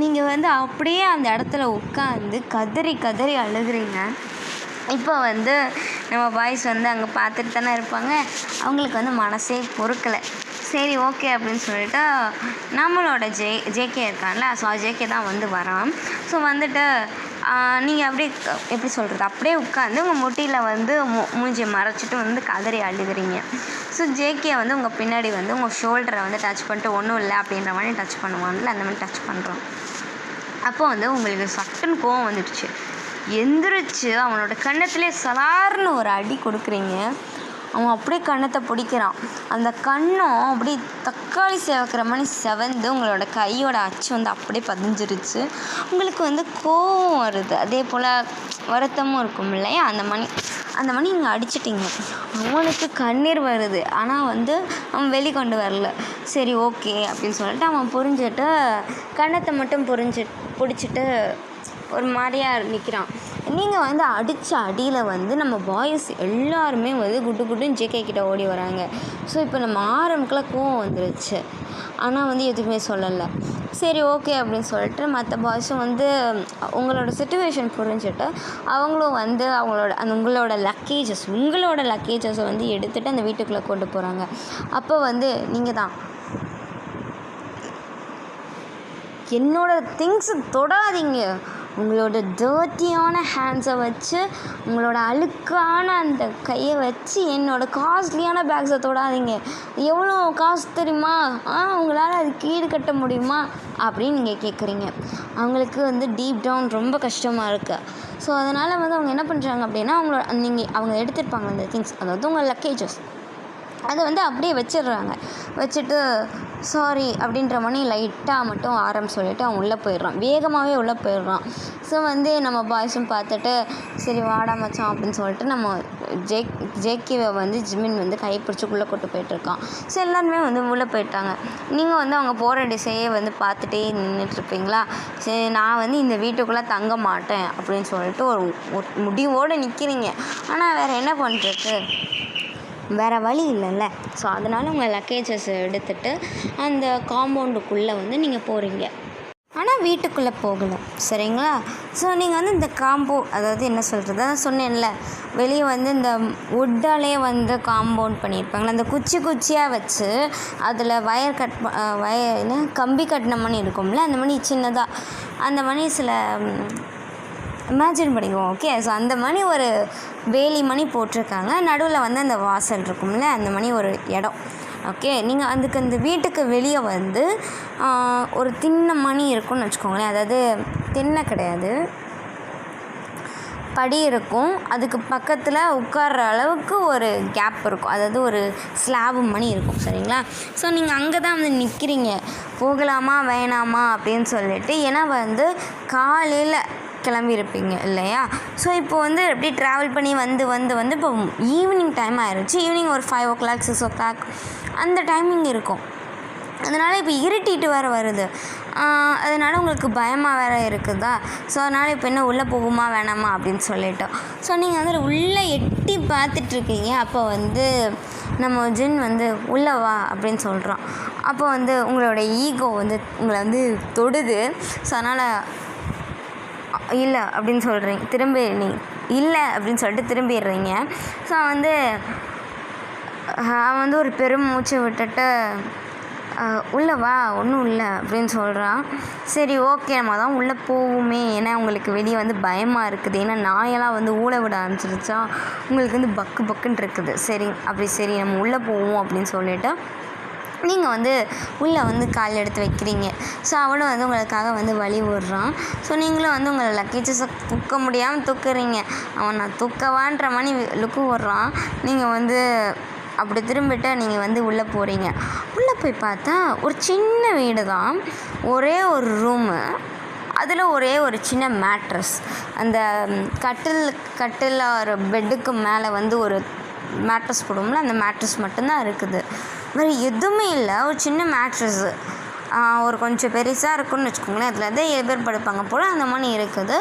நீங்கள் வந்து அப்படியே அந்த இடத்துல உட்காந்து கதறி அழுகுறீங்க. இப்போ வந்து நம்ம பாய்ஸ் வந்து அங்கே பார்த்துட்டு தானே இருப்பாங்க. அவங்களுக்கு வந்து மனசே பொறுக்கலை. சரி ஓகே அப்படின்னு சொல்லிட்டு நம்மளோட ஜேகே இருக்கான்ல, ஸோ ஜேகே தான் வந்து வரான். ஸோ வந்துட்டு நீங்கள் அப்படியே எப்படி சொல்கிறது, அப்படியே உட்காந்து உங்கள் முட்டியில் வந்து மூஞ்சியை மறைச்சிட்டு வந்து கதறி அழுகுறீங்க. ஸோ ஜேகே வந்து உங்கள் பின்னாடி வந்து உங்கள் ஷோல்டரை வந்து டச் பண்ணிட்டு ஒன்றும் இல்லை அப்படின்ற மாதிரி டச் பண்ணுவாங்கல்ல, அந்த மாதிரி டச் பண்ணுறோம். அப்போ வந்து உங்களுக்கு சட்டுன்னு கோவம் வந்துடுச்சு. எந்திரிச்சு அவனோட கன்னத்திலே சலார்னு ஒரு அடி கொடுக்குறீங்க. அவன் அப்படியே கன்னத்தை பிடிக்கிறான். அந்த கன்னம் அப்படியே தக்காளி சேவக்கிற மாதிரி செவந்து உங்களோட கையோட அச்சு வந்து அப்படியே பதிஞ்சிருச்சு. உங்களுக்கு வந்து கோவம் வருது, அதே போல் வருத்தமும் இருக்கும் இல்லையா, அந்த மணி நீங்கள் அடிச்சிட்டிங்க. அவனுக்கு கண்ணீர் வருது, ஆனால் வந்து அவன் வெளிக்கொண்டு வரல. சரி ஓகே அப்படின்னு சொல்லிட்டு அவன் புரிஞ்சுட்டு கன்னத்தை மட்டும் பிடிச்சிட்டு ஒரு மாதிரியாக நிற்கிறான். நீங்கள் வந்து அடித்த அடியில் வந்து நம்ம பாய்ஸ் எல்லாருமே வந்து குட்டுன்னு ஜேகே கிட்ட ஓடி வராங்க. ஸோ இப்போ நம்ம ஆரம்புக்குலாம் கோவம் வந்துருச்சு, ஆனால் வந்து எதுவுமே சொல்லலை. சரி ஓகே அப்படின்னு சொல்லிட்டு மற்ற பாய்ஸும் வந்து உங்களோட சிச்சுவேஷன் புரிஞ்சுட்டு அவங்களும் வந்து உங்களோட லக்கேஜஸை வந்து எடுத்துகிட்டு அந்த வீட்டுக்குள்ளே கொண்டு போகிறாங்க. அப்போ வந்து நீங்கள் தான், என்னோட திங்ஸை தொடாதீங்க, உங்களோட டர்ட்டியான ஹேண்ட்ஸை வச்சு, உங்களோட அழுக்கான அந்த கையை வச்சு என்னோட காஸ்ட்லியான பேக்ஸை தொடாதீங்க, எவ்வளோ காசு தெரியுமா, உங்களால் அதுக்கு ஈடு கட்ட முடியுமா அப்படின்னு நீங்கள் கேட்குறீங்க. அவங்களுக்கு வந்து டீப் டவுன் ரொம்ப கஷ்டமாக இருக்குது. ஸோ அதனால் வந்து அவங்க என்ன பண்ணுறாங்க அப்படின்னா, அவங்க எடுத்துருப்பாங்க அந்த திங்ஸ், அதாவது உங்கள் லக்கேஜஸ், அதை வந்து அப்படியே வச்சுட்டு சாரி அப்படின்ற மணி லைட்டாக மட்டும் ஆரம்பம் சொல்லிவிட்டு அவன் வேகமாகவே உள்ளே போயிடுறான். ஸோ வந்து நம்ம பாய்ஸும் பார்த்துட்டு சரி வாடா மச்சான் அப்படின்னு சொல்லிட்டு நம்ம ஜேகேவை வந்து ஜிமின் வந்து கைப்பிடிச்சிக்குள்ளே கொண்டு போயிட்டுருக்கான். ஸோ எல்லாருமே வந்து உள்ளே போயிட்டாங்க. நீங்கள் வந்து அவங்க போகிற டிசையே வந்து பார்த்துட்டே நின்றுட்டுருப்பீங்களா. சரி நான் வந்து இந்த வீட்டுக்குள்ளே தங்க மாட்டேன் அப்படின்னு சொல்லிட்டு ஒரு முடிவோடு நிற்கிறீங்க. ஆனால் வேறு என்ன பண்ணுறது, வேறு வழி இல்லைல்ல. ஸோ அதனால் உங்கள் லக்கேஜஸ் எடுத்துகிட்டு அந்த காம்பவுண்டுக்குள்ளே வந்து நீங்கள் போகிறீங்க. ஆனால் வீட்டுக்குள்ளே போகலை, சரிங்களா. ஸோ நீங்கள் வந்து இந்த அதாவது என்ன சொல்கிறது, சொன்னேன்ல, வெளியே வந்து இந்த வுட்டாலே வந்து காம்பவுண்ட் பண்ணியிருப்பாங்களே, அந்த குச்சியாக வச்சு அதில் கம்பி கட்டின மணி இருக்கும்ல, அந்த மணி சின்னதாக, அந்த மணி சில இமேஜின் பண்ணிக்குவோம். ஓகே, ஸோ அந்த மணி ஒரு வேலி மணி போட்டிருக்காங்க. நடுவில் வந்து அந்த வாசல் இருக்கும்ல, அந்த மணி ஒரு இடம். ஓகே, நீங்கள் அந்த வீட்டுக்கு வெளியே வந்து ஒரு தின்ன மணி இருக்கும்னு வச்சுக்கோங்களேன். அதாவது தின்ன கிடையாது, படி இருக்கும், அதுக்கு பக்கத்தில் உட்கார்ற அளவுக்கு ஒரு கேப் இருக்கும், அதாவது ஒரு ஸ்லாபு மணி இருக்கும், சரிங்களா. ஸோ நீங்கள் அங்கே தான் வந்து நிற்கிறீங்க, போகலாமா வேணாமா அப்படின்னு சொல்லிட்டு. ஏன்னா வந்து காலையில் கிளம்பியிருப்பீங்க இல்லையா. ஸோ இப்போ வந்து எப்படி ட்ராவல் பண்ணி வந்து இப்போ ஈவினிங் டைம் ஆயிடுச்சு. ஈவினிங் ஒரு 5 o'clock 6 o'clock அந்த டைமிங் இருக்கும். அதனால் இப்போ இருட்டிட்டு வேறு வருது, அதனால் உங்களுக்கு பயமாக வேறு இருக்குதா. ஸோ அதனால் இப்போ என்ன உள்ளே போகுமா வேணாமா அப்படின்னு சொல்லிட்டோம். ஸோ நீங்கள் வந்து உள்ளே எட்டி பார்த்துட்ருக்கீங்க. அப்போ வந்து நம்ம ஜின் வந்து உள்ளே வா அப்படின்னு சொல்கிறோம். அப்போ வந்து உங்களோட ஈகோ வந்து உங்களை வந்து தொடுது. ஸோ அதனால் இல்லை அப்படின்னு சொல்கிறீங்க, இல்லை அப்படின்னு சொல்லிட்டு திரும்பிடுறீங்க. ஸோ வந்து அவன் வந்து ஒரு பெரும் மூச்சை விட்டுட்டு உள்ளே வா ஒன்றும் இல்லை அப்படின்னு சொல்கிறான். சரி ஓகே, நம்ம தான் உள்ளே போவோமே, ஏன்னா உங்களுக்கு வெளியே வந்து பயமாக இருக்குது, ஏன்னா நாயெல்லாம் வந்து ஊழ விட ஆரம்பிச்சிருச்சா, உங்களுக்கு வந்து பக்குன்னு இருக்குது. சரி நம்ம உள்ளே போவோம் அப்படின்னு சொல்லிவிட்டு நீங்கள் வந்து உள்ளே வந்து கால் எடுத்து வைக்கிறீங்க. ஸோ அவனும் வந்து உங்களுக்காக வந்து வழி விடுறான். ஸோ நீங்களும் வந்து உங்களை லக்கேஜஸை தூக்க முடியாமல் தூக்குறீங்க. அவன் நான் தூக்கவான்ற மாதிரி லுக்கு விடுறான். நீங்கள் வந்து அப்படி திரும்பிட்டு நீங்கள் வந்து உள்ளே போகிறீங்க. உள்ளே போய் பார்த்தா ஒரு சின்ன வீடு தான், ஒரே ஒரு ரூமு, அதில் ஒரே ஒரு சின்ன மேட்ரஸ். அந்த கட்டில் ஒரு பெட்டுக்கு மேலே வந்து ஒரு மேட்ரஸ் போடுவோம்ல, அந்த மேட்ரஸ் மட்டும்தான் இருக்குது. வேறு எதுவுமே இல்லை. ஒரு சின்ன மேட்ரஸ்ஸு, ஒரு கொஞ்சம் பெருசாக இருக்குன்னு வச்சுக்கோங்களேன். அதில் தான் 7 பேர் படுப்பாங்க போல், அந்த மாதிரி இருக்குது.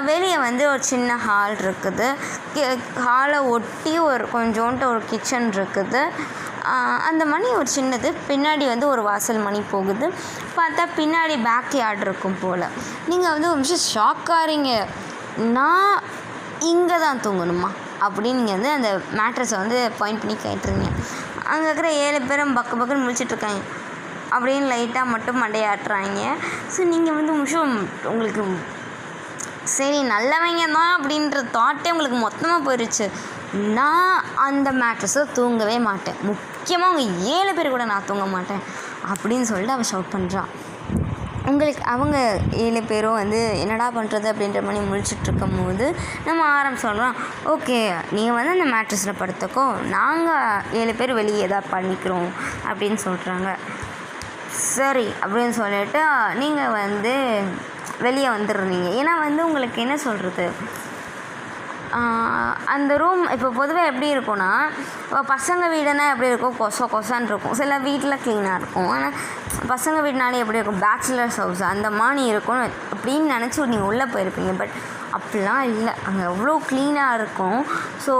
வெளியே வந்து ஒரு சின்ன ஹால் இருக்குது. ஹாலை ஒட்டி ஒரு கொஞ்சோண்டு ஒரு கிச்சன் இருக்குது. அந்த மணி ஒரு சின்னது. பின்னாடி வந்து ஒரு வாசல் மணி போகுது. பார்த்தா பின்னாடி பேக் யார்டு இருக்கும் போல். நீங்கள் வந்து ஒரு நிமிஷம் ஷாக் ஆகிறீங்க. நான் இங்கே தான் தூங்கணுமா அப்படின்னு நீங்கள் வந்து அந்த மேட்ரஸை வந்து பாயிண்ட் பண்ணி கேட்டுருங்க. அங்கே இருக்கிற 7 பேரும் பக்குன்னு முழிச்சிட்ருக்காங்க. அப்படின்னு லைட்டாக மட்டும் மண்டையாட்டுறாங்க. ஸோ நீங்கள் வந்து நிமிஷம் உங்களுக்கு சரி நல்லவங்க தான் அப்படின்ற தாட்டே உங்களுக்கு மொத்தமாக போயிடுச்சு. நான் அந்த மேட்ரஸில் தூங்கவே மாட்டேன், முக்கியமாக அவங்க 7 பேர் கூட நான் தூங்க மாட்டேன் அப்படின்னு சொல்லிட்டு அவன் ஷவுட் பண்ணுறான். அவங்க 7 பேரும் வந்து என்னடா பண்ணுறது அப்படின்ற மாதிரி முழிச்சிட்ருக்கும் போது நம்ம சொல்கிறோம், ஓகே நீங்கள் வந்து அந்த மேட்ரஸில் படுத்துக்கோ, நாங்கள் 7 பேர் வெளியே எதாவது பண்ணிக்கிறோம் அப்படின்னு சொல்கிறாங்க. சரி அப்படின்னு சொல்லிட்டு நீங்கள் வந்து வெளியே வந்துடுறீங்க. ஏன்னா வந்து உங்களுக்கு என்ன சொல்கிறது, அந்த ரூம் இப்போ பொதுவாக எப்படி இருக்கும்னா, பசங்க வீடுனா எப்படி இருக்கும், கொசான்னு இருக்கும். சில வீட்டில் க்ளீனாக இருக்கும். ஆனால் பசங்க வீடுனாலே எப்படி இருக்கும், பேச்சுலர்ஸ் ஹவுஸ் அந்த மாதிரி இருக்கும் அப்படின்னு நினச்சி நீங்கள் உள்ளே போயிருப்பீங்க. பட் அப்படிலாம் இல்லை, அங்கே எவ்வளோ க்ளீனாக இருக்கும். ஸோ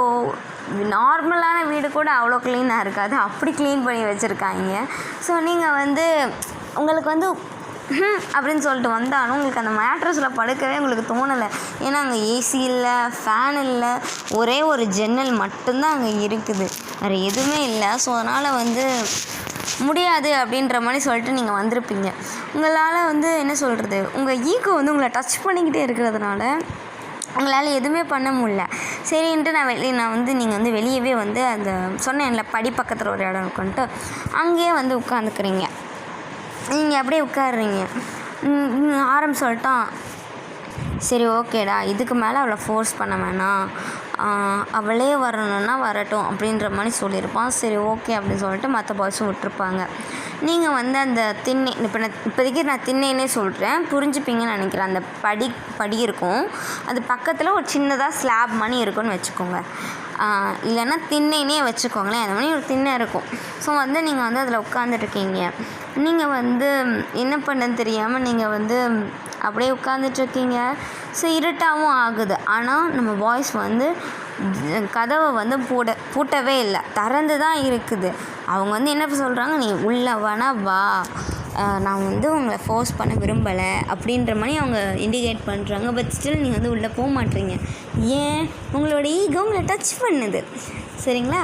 நார்மலான வீடு கூட அவ்வளோ க்ளீனாக இருக்காது, அப்படி க்ளீன் பண்ணி வச்சுருக்காங்க. ஸோ நீங்கள் வந்து உங்களுக்கு வந்து அப்படின்னு சொல்லிட்டு வந்தாலும் உங்களுக்கு அந்த மேட்ரஸில் படுக்கவே உங்களுக்கு தோணலை. ஏன்னா அங்கே ஏசி இல்லை, ஃபேன் இல்லை, ஒரே ஒரு ஜன்னல் மட்டும்தான் அங்கே இருக்குது, வேறு எதுவுமே இல்லை. ஸோ அதனால் வந்து முடியாது அப்படின்ற மாதிரி சொல்லிட்டு நீங்கள் வந்திருப்பீங்க. உங்களால் வந்து என்ன சொல்கிறது, உங்கள் ஈகோ வந்து உங்களை டச் பண்ணிக்கிட்டே இருக்கிறதுனால உங்களால் எதுவுமே பண்ண முடியல. சரின்ட்டு நான் வந்து நீங்கள் வந்து வெளியவே வந்து அந்த சொன்னேன்ல படி பக்கத்தில் ஒரு இடம் இருக்குன்ட்டு, அங்கேயே வந்து உட்காந்துக்கிறீங்க. நீங்கள் அப்படியே உட்காடுறீங்க. சொல்லிட்டான், சரி ஓகேடா, இதுக்கு மேலே அவளை ஃபோர்ஸ் பண்ண வேணாம், அவளே வரணுன்னா வரட்டும் அப்படின்ற மாதிரி சொல்லியிருப்பான். சரி ஓகே அப்படின்னு சொல்லிட்டு மற்ற பாய்ஸும் விட்டுருப்பாங்க. நீங்கள் வந்து அந்த திண்ணை, இப்போதைக்கு நான் திண்ணைன்னே சொல்கிறேன், புரிஞ்சுப்பீங்கன்னு நினைக்கிறேன். அந்த படி இருக்கும், அது பக்கத்தில் ஒரு சின்னதாக ஸ்லாப் மணி இருக்குன்னு வச்சுக்கோங்க, இல்லைன்னா திண்ணைனே வச்சுக்கோங்களேன். அந்த மாதிரி ஒரு திண்ணை இருக்கும். ஸோ வந்து நீங்கள் வந்து அதில் உட்காந்துட்ருக்கீங்க. நீங்கள் வந்து என்ன பண்ணுன்னு தெரியாமல் நீங்கள் வந்து அப்படியே உட்காந்துட்ருக்கீங்க. ஸோ இருட்டாகவும் ஆகுது. ஆனால் நம்ம பாய்ஸ் வந்து கதவை வந்து பூட்டவே இல்லை, திறந்து தான் இருக்குது. அவங்க வந்து என்ன சொல்கிறாங்க, நீ உள்ளே வேணா வா, நான் வந்து உங்களை ஃபோர்ஸ் பண்ண விரும்பலை அப்படின்ற மாதிரி அவங்க இண்டிகேட் பண்ணுறாங்க. பட் ஸ்டில் நீங்கள் வந்து உள்ளே போக மாட்டீங்க. ஏன், உங்களோட ஈகோ உங்களை டச் பண்ணுது. சரிங்களா,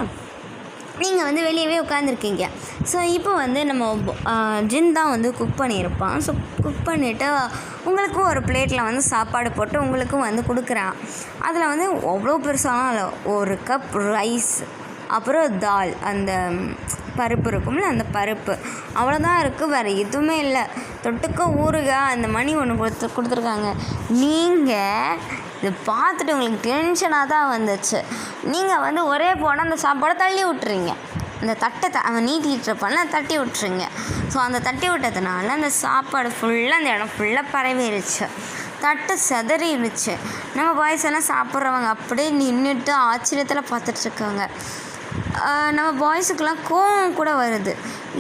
நீங்கள் வந்து வெளியவே உட்காந்துருக்கீங்க. ஸோ இப்போ வந்து நம்ம ஜின் தான் வந்து குக் பண்ணியிருப்பான். ஸோ குக் பண்ணிவிட்டு உங்களுக்கும் ஒரு பிளேட்டில் வந்து சாப்பாடு போட்டு உங்களுக்கும் வந்து கொடுக்குறான். அதில் வந்து அவ்வளோ பெருசாலாம் இல்லை, ஒரு கப் ரைஸ், அப்புறம் தால், அந்த பருப்பு இருக்கும்ல, அந்த பருப்பு அவ்வளோதான் இருக்குது, வேறு எதுவுமே இல்லை. தொட்டுக்க ஊறுகாய் அந்த மணி ஒன்று கொடுத்துருக்காங்க. நீங்கள் இதை பார்த்துட்டு உங்களுக்கு டென்ஷனாக தான் வந்துச்சு. நீங்கள் வந்து ஒரே போனால் அந்த சாப்பாடை தள்ளி விட்டுறீங்க. அந்த தட்டை அவன் நீட்டிகிட்ருப்பான்ல, தட்டி விட்டுறீங்க. ஸோ அந்த தட்டி விட்டதுனால அந்த சாப்பாடு ஃபுல்லாக அந்த இடம் ஃபுல்லாக பரவிடுச்சு, தட்டு செதறிடுச்சு. நம்ம பாய்ஸ் எல்லாம் சாப்பிட்றவங்க அப்படியே நின்றுட்டு ஆச்சரியத்தில் பார்த்துட்ருக்காங்க. நம்ம பாய்ஸுக்கெல்லாம் கோவம் கூட வருது.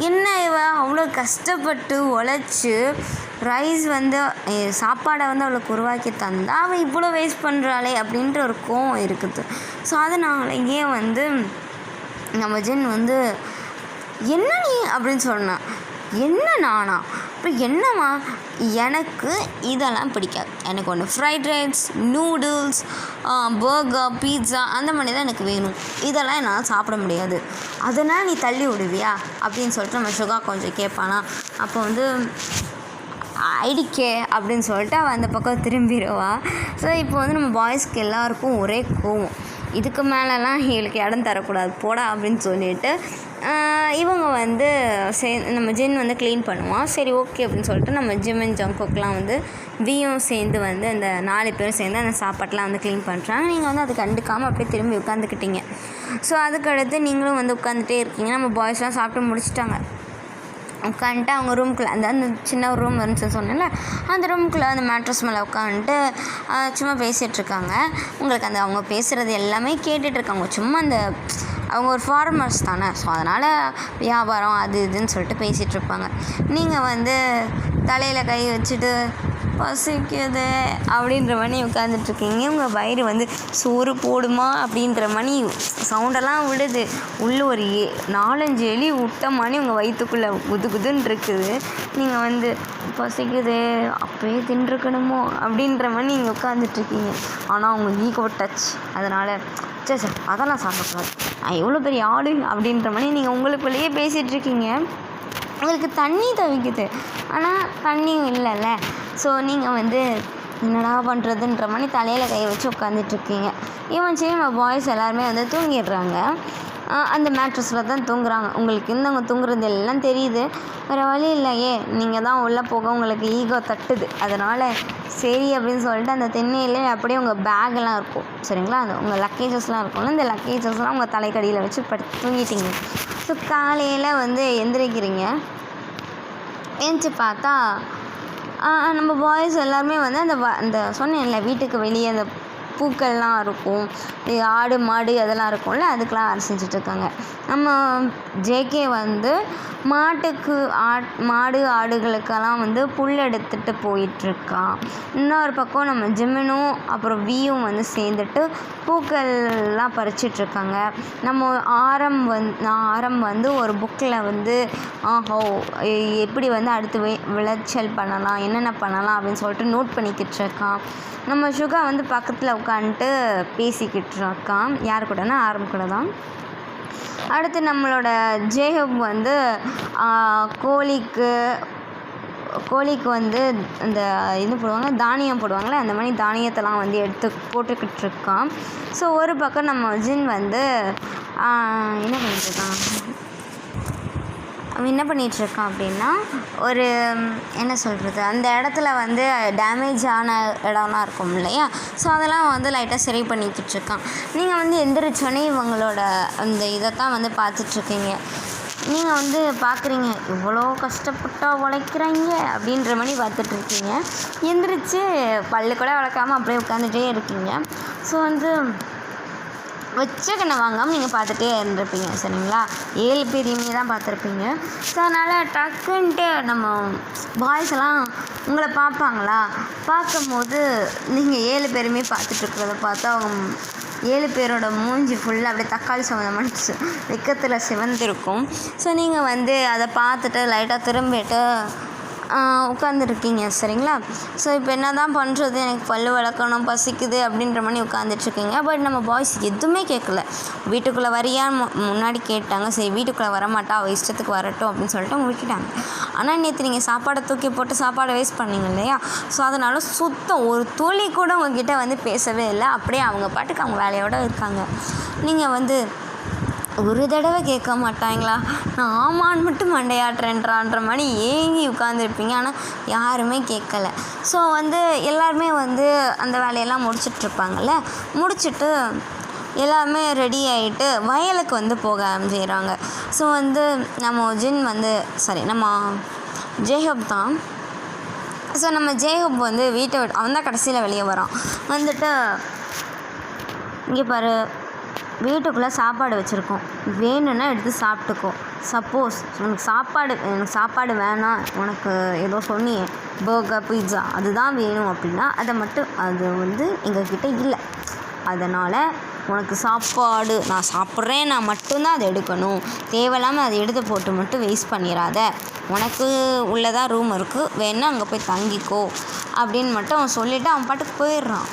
என்ன இவ அவ்வளோ கஷ்டப்பட்டு உழைச்சி ரைஸ் வந்து சாப்பாடை வந்து அவளுக்கு உருவாக்கி தந்தால் அவள் இவ்வளோ வேஸ்ட் பண்ணுறாளே அப்படின்ற ஒரு கோவம் இருக்குது. ஸோ அதனாலேயே வந்து நம்ம ஜென் வந்து என்ன நீ அப்படின்னு சொன்னான். என்ன நானா, இப்போ என்னம்மா, எனக்கு இதெல்லாம் பிடிக்காது. எனக்கு ஒன்று fried rice, noodles, burger, pizza அந்த மாதிரி தான் எனக்கு வேணும். இதெல்லாம் என்னால் சாப்பிட முடியாது, அதனால் நீ தள்ளி விடுவியா அப்படின்னு சொல்லிட்டு நம்ம சுகா கொஞ்சம் கேட்பானா. அப்போ வந்து ஐடிக்கே அப்படின்னு சொல்லிட்டு அவள் அந்த பக்கம் திரும்பிடுவா. ஸோ இப்போ வந்து நம்ம பாய்ஸ்க்கு எல்லாருக்கும் ஒரே கோவம், இதுக்கு மேலெலாம் இவளுக்கு இடம் தரக்கூடாது போடா அப்படின்னு சொல்லிட்டு இவங்க வந்து நம்ம ஜின் வந்து க்ளீன் பண்ணுவான். சரி ஓகே அப்படின்னு சொல்லிட்டு நம்ம ஜிம் அண்ட் ஜங்குக்லாம் வந்து வியும் சேர்ந்து வந்து அந்த 4 பேரும் சேர்ந்து அந்த சாப்பாட்டெலாம் வந்து க்ளீன் பண்ணுறாங்க. நீங்கள் வந்து அது கண்டுக்காமல் அப்படியே திரும்பி உட்காந்துக்கிட்டீங்க. ஸோ அதுக்கடுத்து நீங்களும் வந்து உட்காந்துட்டே இருக்கீங்க. நம்ம பாய்ஸ்லாம் சாப்பிட்டு முடிச்சிட்டாங்க. உட்காந்துட்டு அவங்க ரூம்குள்ளே அந்த சின்ன ஒரு ரூம் இருந்துச்சுன்னு சொன்னேன்ல, அந்த ரூம்குள்ளே அந்த மேட்ரஸ் மேலே உட்காந்துட்டு சும்மா பேசிகிட்ருக்காங்க. உங்களுக்கு அந்த அவங்க பேசுகிறது எல்லாமே கேட்டுட்ருக்காங்க. சும்மா அந்த அவங்க ஒரு ஃபார்மர்ஸ் தானே, ஸோ அதனால் வியாபாரம் அது இதுன்னு சொல்லிட்டு பேசிகிட்ருப்பாங்க. நீங்கள் வந்து தலையில் கை வச்சுட்டு பசிக்குது அப்படின்ற மாதிரி உட்காந்துட்ருக்கீங்க. உங்கள் வயிறு வந்து சோறு போடுமா அப்படின்ற மாதிரி சவுண்டெல்லாம் விடுது. உள்ளே ஒரு 4-5 எலி விட்ட மாதிரி உங்கள் வயிற்றுக்குள்ளே குதுன்னு இருக்குது. நீங்கள் வந்து பசிக்குது அப்போயே தின்றுக்கணுமோ அப்படின்ற மாதிரி நீங்கள் உட்காந்துட்ருக்கீங்க. ஆனால் உங்கள் ஈகோ டச், அதனால் சரி அதெல்லாம் சாப்பிடக்கூடாது, எவ்வளோ பெரிய ஆடு அப்படின்ற மாதிரி நீங்கள் உங்களுக்குள்ளேயே பேசிகிட்ருக்கீங்க. உங்களுக்கு தண்ணி தவிக்குது, ஆனால் தண்ணியும் இல்லைல்ல. ஸோ நீங்கள் வந்து என்னடா பண்ணுறதுன்ற மாதிரி தலையில் கை வச்சு உட்காந்துட்ருக்கீங்க. நம்ம பாய்ஸ் எல்லாருமே வந்து தூங்கிடுறாங்க. அந்த மேட்ரஸில் தான் தூங்குறாங்க. உங்களுக்கு அவங்க தூங்குறது எல்லாம் தெரியுது. வேறு வழி இல்லையே, நீங்கள் தான் உள்ளே போக உங்களுக்கு ஈகோ தட்டுது. அதனால் சரி அப்படின்னு சொல்லிட்டு அந்த திண்ணையிலே அப்படியே உங்கள் பேக்கெல்லாம் இருக்கும் சரிங்களா, அந்த உங்கள் லக்கேஜஸ்லாம் இருக்கும்ல, இந்த லக்கேஜஸ்லாம் உங்கள் தலைக்கடியில் வச்சு தூங்கிட்டீங்க. ஸோ காலையில் வந்து எந்திரிக்கிறீங்க. ஏஞ்சி பார்த்தா நம்ம பாய்ஸ் எல்லாருமே வந்து அந்த சொன்னேன்ல வீட்டுக்கு வெளியே அந்த பூக்கள்லாம் இருக்கும், ஆடு மாடு அதெல்லாம் இருக்கும்ல, அதுக்கெலாம் வேலை செஞ்சிட்ருக்காங்க. நம்ம ஜேகே வந்து மாடு ஆடுகளுக்கெல்லாம் வந்து புல் எடுத்துகிட்டு போயிட்டுருக்கான். இன்னொரு பக்கம் நம்ம ஜிம்மினும் அப்புறம் வியும் வந்து சேர்ந்துட்டு பூக்கள்லாம் பறிச்சிட்ருக்காங்க. நம்ம ஆரம் வந்து ஒரு புக்கில் வந்து எப்படி வந்து அடுத்து விளைச்சல் பண்ணலாம், என்னென்ன பண்ணலாம் அப்படின்னு சொல்லிட்டு நோட் பண்ணிக்கிட்டு இருக்கான். நம்ம சுகா வந்து பக்கத்தில் உட்காந்துட்டு பேசிக்கிட்டு இருக்கான். யார் கூடனா ஆரம் கூட தான். அடுத்து நம்மளோட ஜேஹப் வந்து கோழிக்கு வந்து அந்த இது போடுவாங்க, தானியம் போடுவாங்களே, அந்த மாதிரி தானியத்தெல்லாம் வந்து எடுத்து போட்டுக்கிட்டு இருக்கான். ஸோ ஒரு பக்கம் நம்ம ஜின் வந்து என்ன பண்ணிட்டுருக்கான், அவன் என்ன பண்ணிகிட்ருக்கான் அப்படின்னா, ஒரு என்ன சொல்கிறது, அந்த இடத்துல வந்து டேமேஜ் ஆன இடம்லாம் இருக்கும் இல்லையா, ஸோ அதெல்லாம் வந்து லைட்டாக சரி பண்ணிக்கிட்டு இருக்கான். நீங்கள் வந்து எந்திரிச்சோடனே இவங்களோட அந்த இதைத்தான் வந்து பார்த்துட்ருக்கீங்க. நீங்கள் வந்து பார்க்குறீங்க, இவ்வளோ கஷ்டப்பட்டா உழைக்கிறாங்க அப்படின்ற மாதிரி பார்த்துட்ருக்கீங்க. எந்திரிச்சு பல்லு கூட வளர்க்காமல் அப்படியே உட்காந்துட்டே இருக்கீங்க. ஸோ வந்து வச்ச கண்ணை வாங்காமல் நீங்கள் பார்த்துட்டே இருந்திருப்பீங்க சரிங்களா. 7 பேரையுமே தான் பார்த்துருப்பீங்க. ஸோ அதனால் டக்குன்ட்டு நம்ம பாய்ஸ் எல்லாம் உங்களை பார்ப்பாங்களா, பார்க்கும்போது நீங்கள் 7 பேருமே பார்த்துட்ருக்கிறத பார்த்தா அவங்க 7 பேரோட மூஞ்சி ஃபுல்லாக அப்படியே தக்காளி சம்மந்தமான வெக்கத்தில் சிவந்திருக்கும். ஸோ நீங்கள் வந்து அதை பார்த்துட்டு லைட்டாக திரும்பிட்டு உட்காந்துருக்கீங்க சரிங்களா. ஸோ இப்போ என்ன தான் பண்ணுறது, எனக்கு பல்லு வளர்க்கணும், பசிக்குது அப்படின்ற மாதிரி உட்காந்துட்ருக்கீங்க. பட் நம்ம பாய்ஸ் எதுவுமே கேட்கல. வீட்டுக்குள்ளே வரியான்னு முன்னாடி கேட்டாங்க. சரி வீட்டுக்குள்ளே வரமாட்டா, அவள் இஷ்டத்துக்கு வரட்டும் அப்படின்னு சொல்லிட்டு அவங்க விட்டுட்டாங்க. ஆனால் நேற்று நீங்கள் சாப்பாடை தூக்கி போட்டு சாப்பாடை வேஸ்ட் பண்ணிங்க இல்லையா, ஸோ அதனால் சுத்தம் ஒரு துளி கூட உங்ககிட்ட வந்து பேசவே இல்லை. அப்படியே அவங்க பாட்டுக்கு அவங்க வேலையோடு இருக்காங்க. நீங்கள் வந்து ஒரு தடவை கேட்க மாட்டாங்களா, நான் ஆமான்னு மட்டும் மண்டையாட்டுறேன்றான்ற மாதிரி ஏங்கி உட்காந்துருப்பீங்க. ஆனால் யாருமே கேட்கல. ஸோ வந்து எல்லாருமே வந்து அந்த வேலையெல்லாம் முடிச்சிட்ருப்பாங்கள்ல, முடிச்சுட்டு எல்லாமே ரெடி ஆகிட்டு வயலுக்கு வந்து போக ஆரம்பிச்சிடுறாங்க. ஸோ வந்து நம்ம ஜின் வந்து நம்ம ஜேஹப் தான். ஸோ நம்ம ஜேஹப் வந்து வீட்டை விட்டு அவன் தான் கடைசியில் வெளியே வரான். வந்துட்டு இங்கே பாரு, வீட்டுக்குள்ளே சாப்பாடு வச்சுருக்கோம், வேணும்னா எடுத்து சாப்பிட்டுக்கோ. சப்போஸ் எனக்கு சாப்பாடு வேணாம், உனக்கு ஏதோ சொன்னியே பர்கர் பீட்சா அதுதான் வேணும் அப்படின்னா அது வந்து எங்ககிட்ட இல்லை. அதனால் உனக்கு சாப்பாடு நான் சாப்பிட்றேன், நான் மட்டும்தான் அதை எடுக்கணும். தேவையில்லாமல் அதை எடுத்து போட்டு மட்டும் வேஸ்ட் பண்ணிடாத. உனக்கு உள்ளதாக ரூம் இருக்குது, வேணா அங்கே போய் தங்கிக்கோ அப்படின்னு மட்டும் அவன் சொல்லிவிட்டு அவன் பாட்டுக்கு போயிடுறான்.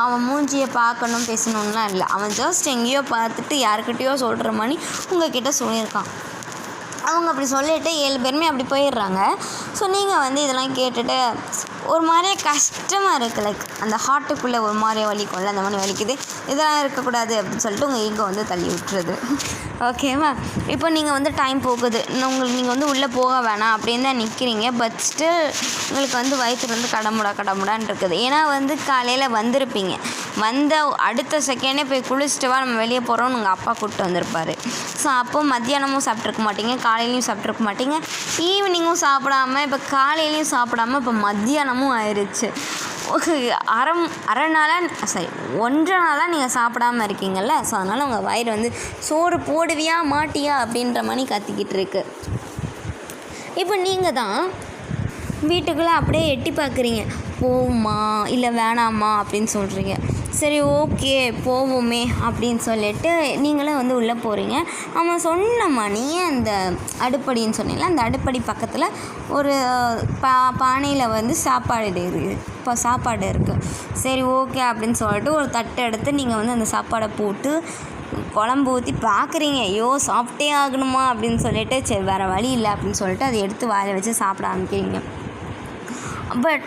அவன் மூஞ்சியை பார்க்கணும் பேசணும்லாம் இல்லை. அவன் ஜஸ்ட் எங்கேயோ பார்த்துட்டு யாருக்கிட்டேயோ சொல்கிற மாதிரி உங்ககிட்ட சொல்லியிருக்கான். அவங்க அப்படி சொல்லிவிட்டு 7 பேருமே அப்படி போயிடுறாங்க. ஸோ நீங்கள் வந்து இதெல்லாம் கேட்டுட்டு ஒரு மாதிரியே கஷ்டமாக இருக்குது. லைக் அந்த ஹார்ட்டுக்குள்ளே ஒரு மாதிரியே வலிக்கும்ல, அந்த மாதிரி வலிக்குது. இதெல்லாம் இருக்கக்கூடாது அப்படின்னு சொல்லிட்டு உங்கள் ஈகோ வந்து தள்ளி விட்டுருது. ஓகேவா? இப்போ நீங்கள் வந்து டைம் போகுது, நீங்கள் வந்து உள்ளே போக வேணாம் அப்படின்னு தான் நிற்கிறீங்க. பட் ஸ்டில் உங்களுக்கு வந்து வயிற்று வந்து கடமுடான்னு இருக்குது. ஏன்னா வந்து காலையில் வந்திருப்பீங்க, வந்த அடுத்த செகண்டே போய் குளிச்சுட்டு வா நம்ம வெளியே போகிறோம்னு உங்கள் அப்பா கூப்பிட்டு வந்திருப்பார். ஸோ அப்போது மத்தியானமும் சாப்பிட்ருக்க மாட்டீங்க, காலையிலையும் சாப்பிட்ருக்க மாட்டீங்க, ஈவினிங்கும் சாப்பிடாம, இப்போ காலையிலையும் சாப்பிடாம இப்போ மத்தியானமும் ஆயிடுச்சு. அரை நாளாக 1.5 நாளாக நீங்கள் சாப்பிடாமல் இருக்கீங்கள்ல. ஸோ அதனால் உங்கள் வயிறு வந்து சோறு போடுவியா மாட்டியா அப்படின்ற மாதிரி கத்திக்கிட்டு இருக்கு. இப்போ நீங்கள் தான் வீட்டுக்குள்ளே அப்படியே எட்டி பார்க்குறீங்க, போகுமா இல்லை வேணாமா அப்படின்னு சொல்கிறீங்க. சரி ஓகே போவோமே அப்படின்னு சொல்லிட்டு நீங்களும் வந்து உள்ளே போகிறீங்க. அவன் சொன்ன மணியே அந்த அடுப்படின்னு சொன்னீங்களா, அந்த அடுப்படி பக்கத்தில் ஒரு பானையில் வந்து சாப்பாடு இருக்குது. சரி ஓகே அப்படின்னு சொல்லிட்டு ஒரு தட்டை எடுத்து நீங்கள் வந்து அந்த சாப்பாடை போட்டு குழம்பு ஊற்றி பார்க்குறீங்க. ஐயோ சாப்பிட்டே ஆகணுமா அப்படின்னு சொல்லிட்டு சரி வேறு வழி இல்லை அப்படின்னு சொல்லிட்டு அதை எடுத்து வாயில் வச்சு சாப்பிட ஆரம்பிக்கிறீங்க. பட்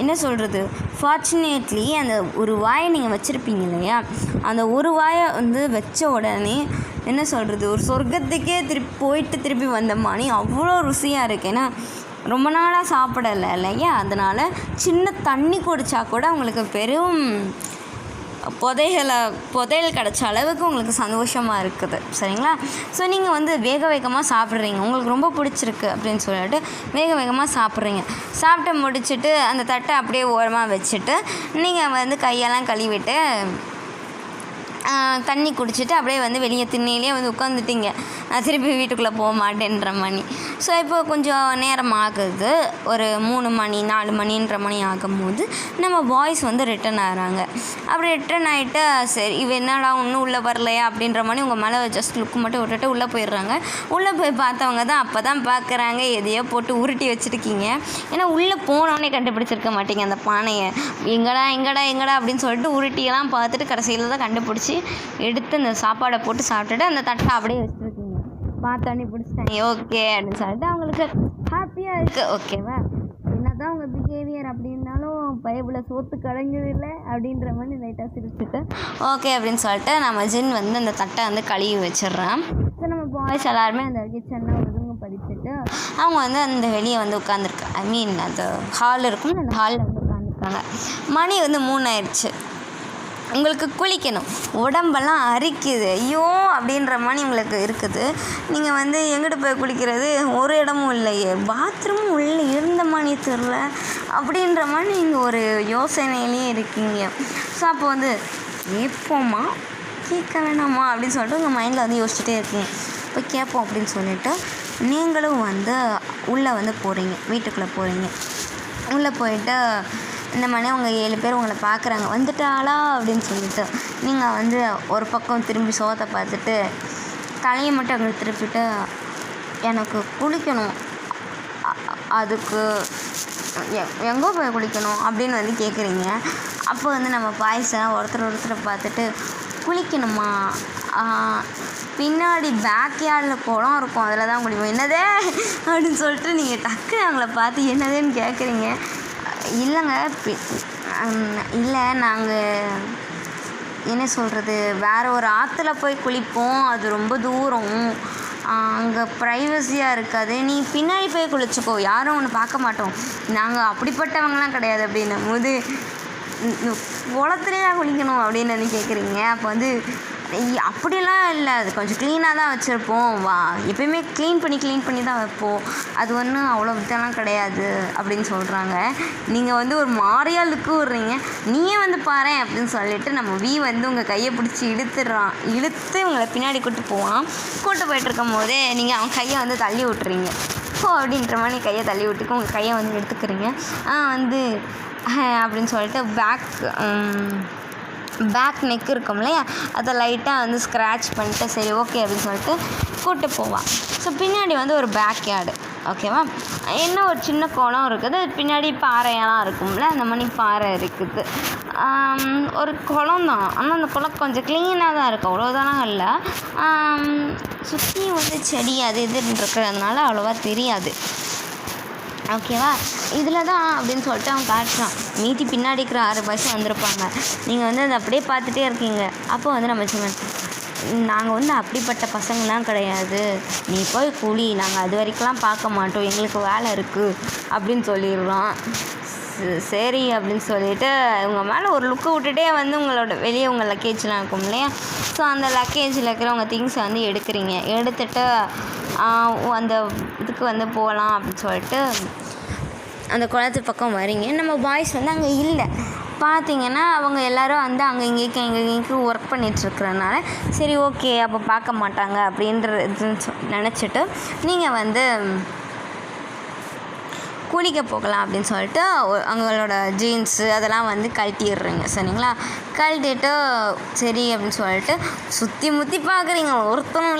என்ன சொல்கிறது, ஃபார்ச்சுனேட்லி அந்த ஒரு வாயை நீங்கள் வச்சுருப்பீங்க இல்லையா, அந்த ஒரு வாயை வந்து வச்ச உடனே என்ன சொல்கிறது, ஒரு சொர்க்கத்துக்கே திருப்பி வந்த மாதிரி அவ்வளோ ருசியாக இருக்குது. ஏன்னா ரொம்ப நாளாக சாப்பிடலை இல்லையா, அதனால் சின்ன தண்ணி குடித்தா கூட உங்களுக்கு பெரும் புதையல் கிடச்ச அளவுக்கு உங்களுக்கு சந்தோஷமாக இருக்குது. சரிங்களா? ஸோ நீங்கள் வந்து வேகமாக சாப்பிட்றீங்க, உங்களுக்கு ரொம்ப பிடிச்சிருக்கு அப்படின்னு சொல்லிட்டு வேகமாக சாப்பிட்டு முடிச்சுட்டு அந்த தட்டை அப்படியே ஓரமாக வச்சுட்டு நீங்கள் வந்து கையெல்லாம் கழுவிட்டு தண்ணி குடிச்சிட்டு அப்படியே வந்து வெளியே திண்ணையிலே வந்து உட்காந்துட்டிங்க. திருப்பி வீட்டுக்குள்ளே போக மாட்டேன்ற மணி. ஸோ இப்போ கொஞ்சம் நேரம் ஆகுது, ஒரு 3 மணி 4 மணின்ற மணி ஆகும்போது நம்ம பாய்ஸ் வந்து ரிட்டன் ஆகிறாங்க. அப்படி ரிட்டன் ஆகிட்டு சரி இவ என்னடா இன்னும் உள்ளே வரலையா அப்படின்ற மாதிரி உங்கள் மேலே ஜஸ்ட் லுக்கு மட்டும் விட்டுட்டு உள்ளே போயிடுறாங்க. உள்ளே போய் பார்த்தவங்க தான் அப்போ தான் பார்க்குறாங்க எதையோ போட்டு உருட்டி வச்சுருக்கீங்க. ஏன்னா உள்ளே போனோடனே கண்டுபிடிச்சிருக்க மாட்டீங்க அந்த பானையை. எங்கடா அப்படின்னு சொல்லிட்டு உருட்டியெல்லாம் பார்த்துட்டு கடைசியில் தான் கண்டுபிடிச்சி எடுத்து அந்த சாப்பாடை போட்டு சாப்பிட்டுட்டு அந்த தட்டை அப்படியே வச்சுருக்கீங்க. பார்த்தோன்னே பிடிச்சிட்டாங்க ஓகே அப்படின்னு சொல்லிட்டு அவங்களுக்கு ஹாப்பியாக இருக்குது. ஓகேவா? என்ன தான் உங்கள் பிஹேவியர் அப்படி இருந்தாலும் பைபிளை சோத்து கடைஞ்சது இல்லை அப்படின்ற மாதிரி லைட்டாக சிரிச்சுட்டு ஓகே அப்படின்னு சொல்லிட்டு நம்ம ஜின் வந்து அந்த தட்டை வந்து கழுவி வச்சிடுறான். ஸோ நம்ம பாய்ஸ் எல்லாருமே அந்த கிச்சனில் ஒதுங்க படிச்சுட்டு அவங்க வந்து அந்த வெளியே வந்து உட்காந்துருக்காங்க. ஐ மீன் அந்த ஹால் இருக்கும், அந்த ஹாலில் வந்து உட்காந்துருக்காங்க. மணி வந்து 3 ஆயிடுச்சு. உங்களுக்கு குளிக்கணும், உடம்பெல்லாம் அரிக்குது, ஐயோ அப்படின்ற மாதிரி உங்களுக்கு இருக்குது. நீங்கள் வந்து எங்கிட்ட போய் குளிக்கிறது, ஒரு இடமும் இல்லையே, பாத்ரூமும் உள்ளே இருந்த மாதிரி தெரில அப்படின்ற மாதிரி நீங்கள் ஒரு யோசனையிலே இருக்கீங்க. ஸோ அப்போ வந்து கேட்போமா கேட்க வேணாமா அப்படின்னு சொல்லிட்டு உங்கள் மைண்டில் வந்து யோசிச்சுட்டே இருக்கீங்க. இப்போ கேட்போம் அப்படின்னு சொல்லிட்டு நீங்களும் வந்து உள்ளே வந்து போகிறீங்க, வீட்டுக்குள்ளே போகிறீங்க. உள்ளே போயிட்டு இந்த மாதிரி அவங்க 7 பேர் உங்களை பார்க்குறாங்க, வந்துட்டாளா அப்படின்னு சொல்லிட்டு நீங்கள் வந்து ஒரு பக்கம் திரும்பி சோத்தை பார்த்துட்டு தலையை மட்டும் அங்கே திருப்பிட்டு எனக்கு குளிக்கணும், அதுக்கு எங்கே போய் குளிக்கணும் அப்படின்னு வந்து கேட்குறீங்க. அப்போ வந்து நம்ம பாய்ஸெல்லாம் ஒருத்தரை பார்த்துட்டு குளிக்கணுமா, பின்னாடி பேக்யார்டில் குளம் இருக்கும் அதில் தான் குளிப்போம். என்னதே அப்படின்னு சொல்லிட்டு நீங்கள் டக்குன்னு அவங்கள பார்த்து என்னதேன்னு கேட்குறீங்க. இல்லைங்க இல்லை நாங்கள் என்ன சொல்கிறது வேறு ஒரு ஆற்றுல போய் குளிப்போம், அது ரொம்ப தூரம், அங்கே ப்ரைவசியாக இருக்காது, நீ பின்னாடி போய் குளிச்சுக்கோ, யாரும் ஒன்று பார்க்க மாட்டோம், நாங்கள் அப்படிப்பட்டவங்களாம் கிடையாது அப்படின்னும் போது குளத்துலேயே குளிக்கணும் அப்படின்னு வந்து கேட்குறீங்க. அப்போ வந்து அப்படிலாம் இல்லை, அது கொஞ்சம் க்ளீனாக தான் வச்சுருப்போம், எப்பயுமே க்ளீன் பண்ணி தான் வைப்போம், அது ஒன்றும் அவ்வளோ இதெல்லாம் கிடையாது அப்படின்னு சொல்கிறாங்க. நீங்கள் வந்து ஒரு மாதிரியாக லுக்கு விட்றீங்க, நீயே வந்து பாரேன் அப்படின்னு சொல்லிட்டு நம்ம வந்து உங்கள் கையை பிடிச்சி இழுத்து உங்களை பின்னாடி கூப்பிட்டு போயிட்டுருக்கும் போதே நீங்கள் அவன் கையை வந்து தள்ளி விட்டுறீங்க. அப்படின்ற மாதிரி கையை தள்ளி விட்டுக்கு உங்கள் கையை வந்து எடுத்துக்கிறீங்க. வந்து அப்படின்னு சொல்லிட்டு பேக் நெக் இருக்கும் இல்லையா, அதை லைட்டாக வந்து ஸ்க்ராட்ச் பண்ணிட்டு சரி ஓகே அப்படின்னு சொல்லிட்டு கூப்பிட்டு போவான். ஸோ பின்னாடி வந்து ஒரு பேக்யார்டு ஓகேவா, என்ன ஒரு சின்ன குளம் இருக்குது, பின்னாடி பாறையெல்லாம் இருக்கும்ல, அந்த மாதிரி பாறை இருக்குது, ஒரு குளம் தான், ஆனால் அந்த குளம் கொஞ்சம் க்ளீனாக தான் இருக்குது, அவ்வளோதானா இல்லை, சுற்றி வந்து செடி அது இதுன்னு இருக்கிறதுனால அவ்வளோவா தெரியாது. ஓகேவா? இதில் தான் அப்படின்னு சொல்லிட்டு அவன் காட்டுறான். மீதி பின்னாடி இருக்கிற 6 பாய்ஸும் வந்திருப்பாங்க. நீங்கள் வந்து அதை அப்படியே பார்த்துட்டே இருக்கீங்க. அப்போ வந்து நம்ம சிவன், நாங்கள் வந்து அப்படிப்பட்ட பசங்களாம் கிடையாது, நீ போய் குழி, நாங்கள் அது வரைக்கும்லாம் பார்க்க மாட்டோம், எங்களுக்கு வேலை இருக்குது அப்படின்னு சொல்லிடுறோம். சரி அப்படின்னு சொல்லிவிட்டு உங்கள் மேலே ஒரு லுக்கு விட்டுட்டே வந்து உங்களோட வெளியே உங்கள் லக்கேஜ்லாம் இருக்கும் இல்லையா? ஸோ அந்த லக்கேஜில் இருக்கிறவங்க திங்ஸை வந்து எடுக்கிறீங்க. எடுத்துகிட்டு அந்த இதுக்கு வந்து போகலாம் அப்படின்னு சொல்லிட்டு அந்த குளத்து பக்கம் வரீங்க. நம்ம பாய்ஸ் வந்து அங்கே இல்லை. பார்த்தீங்கன்னா அவங்க எல்லோரும் வந்து அங்கே இங்கேக்கு ஒர்க் பண்ணிகிட்ருக்கிறனால சரி ஓகே அப்போ பார்க்க மாட்டாங்க அப்படின்ற இதுன்னு நினச்சிட்டு நீங்கள் வந்து குளிக்க போகலாம் அப்படின்னு சொல்லிட்டு அவங்களோட ஜீன்ஸு அதெல்லாம் வந்து கழட்டிடுறீங்க. சரிங்களா? கழட்டிட்டு சரி அப்படின்னு சொல்லிட்டு சுற்றி முற்றி பார்க்குறீங்க, ஒருத்தனும்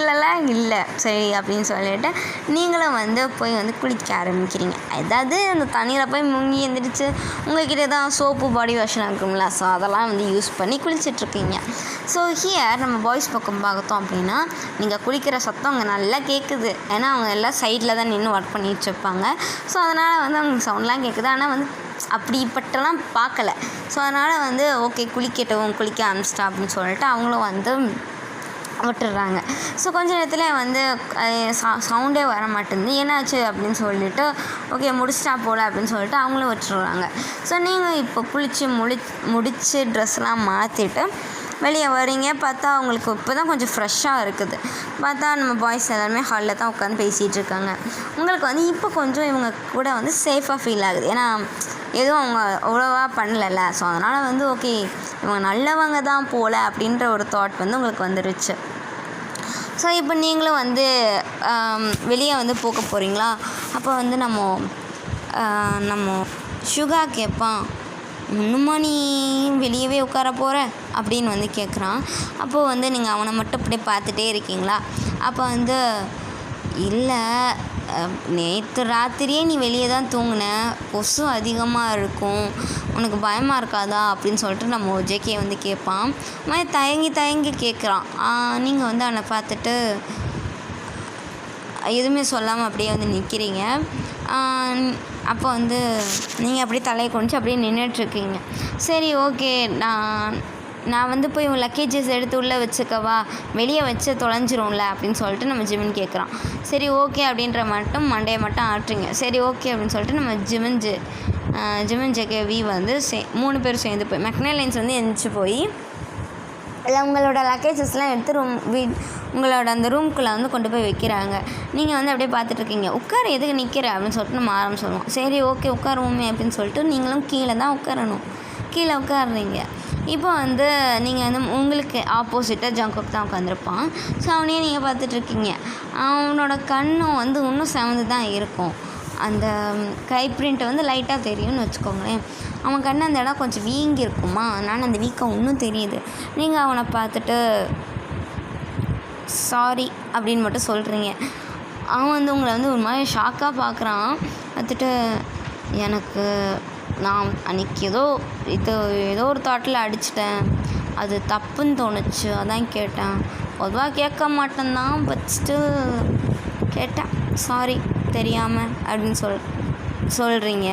இல்லை சரி அப்படின்னு சொல்லிட்டு நீங்களும் வந்து போய் வந்து குளிக்க ஆரம்பிக்கிறீங்க. ஏதாவது அந்த தண்ணியில் போய் முங்கி எழுந்திரிச்சு உங்கள்கிட்ட தான் சோப்பு பாடி வாஷ்லாம் இருக்குங்களா, ஸோ அதெல்லாம் வந்து யூஸ் பண்ணி குளிச்சிட்ருக்கீங்க. ஸோ ஹியர் நம்ம பாய்ஸ் பக்கம் பார்த்தோம் அப்படின்னா நீங்கள் குளிக்கிற சத்தம் அங்கே நல்லா கேட்குது. ஏன்னா அவங்க எல்லாம் சைடில் தான் நின்று ஒர்க் பண்ணிட்டு இருப்பாங்க. ஸோ அதனால் வந்து அவங்க சவுண்ட்லாம் கேட்குது. ஆனால் வந்து அப்படிப்பட்டலாம் பார்க்கல. ஸோ அதனால் வந்து ஓகே குளிக்க ஆரம்பிச்சிட்டா அப்படின்னு சொல்லிட்டு அவங்களும் வந்து விட்டுடுறாங்க. ஸோ கொஞ்ச நேரத்தில் வந்து சவுண்டே வர மாட்டேங்குது, என்னாச்சு அப்படின்னு சொல்லிட்டு ஓகே முடிச்சிட்டா போல் அப்படின்னு சொல்லிட்டு அவங்களும் விட்டுடுறாங்க. ஸோ நீங்கள் இப்போ குளித்து முடித்து ட்ரெஸ்லாம் மாற்றிட்டு வெளியே வரீங்க. பார்த்தா அவங்களுக்கு இப்போ தான் கொஞ்சம் ஃப்ரெஷ்ஷாக இருக்குது. பார்த்தா நம்ம பாய்ஸ் எல்லாருமே ஹாலில் தான் உட்காந்து பேசிகிட்டு இருக்காங்க. உங்களுக்கு வந்து இப்போ கொஞ்சம் இவங்க கூட வந்து சேஃபாக ஃபீல் ஆகுது. ஏன்னா எதுவும் அவங்க அவ்வளோவா பண்ணலைல்ல. ஸோ அதனால் வந்து ஓகே இவங்க நல்லவங்க தான் போல் அப்படின்ற ஒரு தாட் வந்து உங்களுக்கு வந்துருச்சு. ஸோ இப்போ நீங்களும் வந்து வெளியே வந்து போக போகிறீங்களா? அப்போ வந்து நம்ம சுகா கேட்பான், இன்னுமா நீ வெளியவே உட்கார போகிற அப்படின்னு வந்து கேட்குறான். அப்போது வந்து நீங்கள் அவனை மட்டும் அப்படியே பார்த்துட்டே இருக்கீங்களா? அப்போ வந்து இல்லை, நேற்று ராத்திரியே நீ வெளியே தான் தூங்கின, கொசு அதிகமாக இருக்கும், உனக்கு பயமாக இருக்காதா அப்படின்னு சொல்லிட்டு நம்ம ஜேகே வந்து கேட்பான். மாதிரி தயங்கி கேட்குறான். நீங்கள் வந்து அவனை பார்த்துட்டு எதுவுமே சொல்லாமல் அப்படியே வந்து நிற்கிறீங்க. அப்போ வந்து நீங்கள் அப்படியே தலையை குனிச்சு அப்படியே நின்றுட்டுருக்கீங்க. சரி ஓகே, நான் வந்து போய் உன் லக்கேஜஸ் எடுத்து உள்ளே வச்சுக்கவா, வெளியே வச்சு தொலைஞ்சிரும்ல அப்படின்னு சொல்லிட்டு நம்ம ஜிமின் கேட்குறான். சரி ஓகே அப்படின்ற மட்டும் மண்டையை மட்டும் ஆட்டுறீங்க. சரி ஓகே அப்படின்னு சொல்லிட்டு நம்ம ஜிமின் ஜேகே வி வந்து 3 பேரும் சேர்ந்து போய் மெக்னைலைன்ஸ் வந்து எந்திரிச்சு போய் இல்லை உங்களோட லக்கேஜஸ்லாம் எடுத்து உங்களோட அந்த ரூம்குள்ளே வந்து கொண்டு போய் வைக்கிறாங்க. நீங்கள் வந்து அப்படியே பார்த்துட்ருக்கீங்க. உட்கார எதுக்கு நிற்கிற அப்படின்னு சொல்லிட்டு நம்ம சொல்லுவோம். சரி ஓகே உட்காருவோமே அப்படின்னு சொல்லிட்டு நீங்களும் கீழே தான் உட்காரணும். கீழே உட்காருறீங்க. இப்போ வந்து நீங்கள் வந்து உங்களுக்கு ஆப்போசிட்டாக ஜங்குக் தான் உட்காந்துருப்பான். ஸோ அவனையே நீங்கள் பார்த்துட்ருக்கீங்க. அவனோட கண்ணும் வந்து இன்னும் செவந்து தான் இருக்கும். அந்த கை பிரிண்ட் வந்து லைட்டாக தெரியும்னு வச்சுக்கோங்களேன். அவன் கண்ணு அந்த இடம் கொஞ்சம் வீங்கி இருக்குமா, அதனால் அந்த வீக்கம் இன்னும் தெரியுது. நீங்கள் அவனை பார்த்துட்டு சாரி அப்படின்னு மட்டும் சொல்கிறீங்க. அவன் வந்து உங்களை வந்து ஒரு மாதிரி ஷாக்காக பார்க்குறான். பார்த்துட்டு நான் அன்றைக்கி ஏதோ ஒரு தாட்டில் அடிச்சிட்டேன், அது தப்புன்னு தோணுச்சு, அதான் கேட்டேன். பொதுவாக கேட்க மாட்டேன்தான், பட் ஸ்டில் கேட்டேன், சாரி தெரியாமல் அப்படின்னு சொல்கிறீங்க.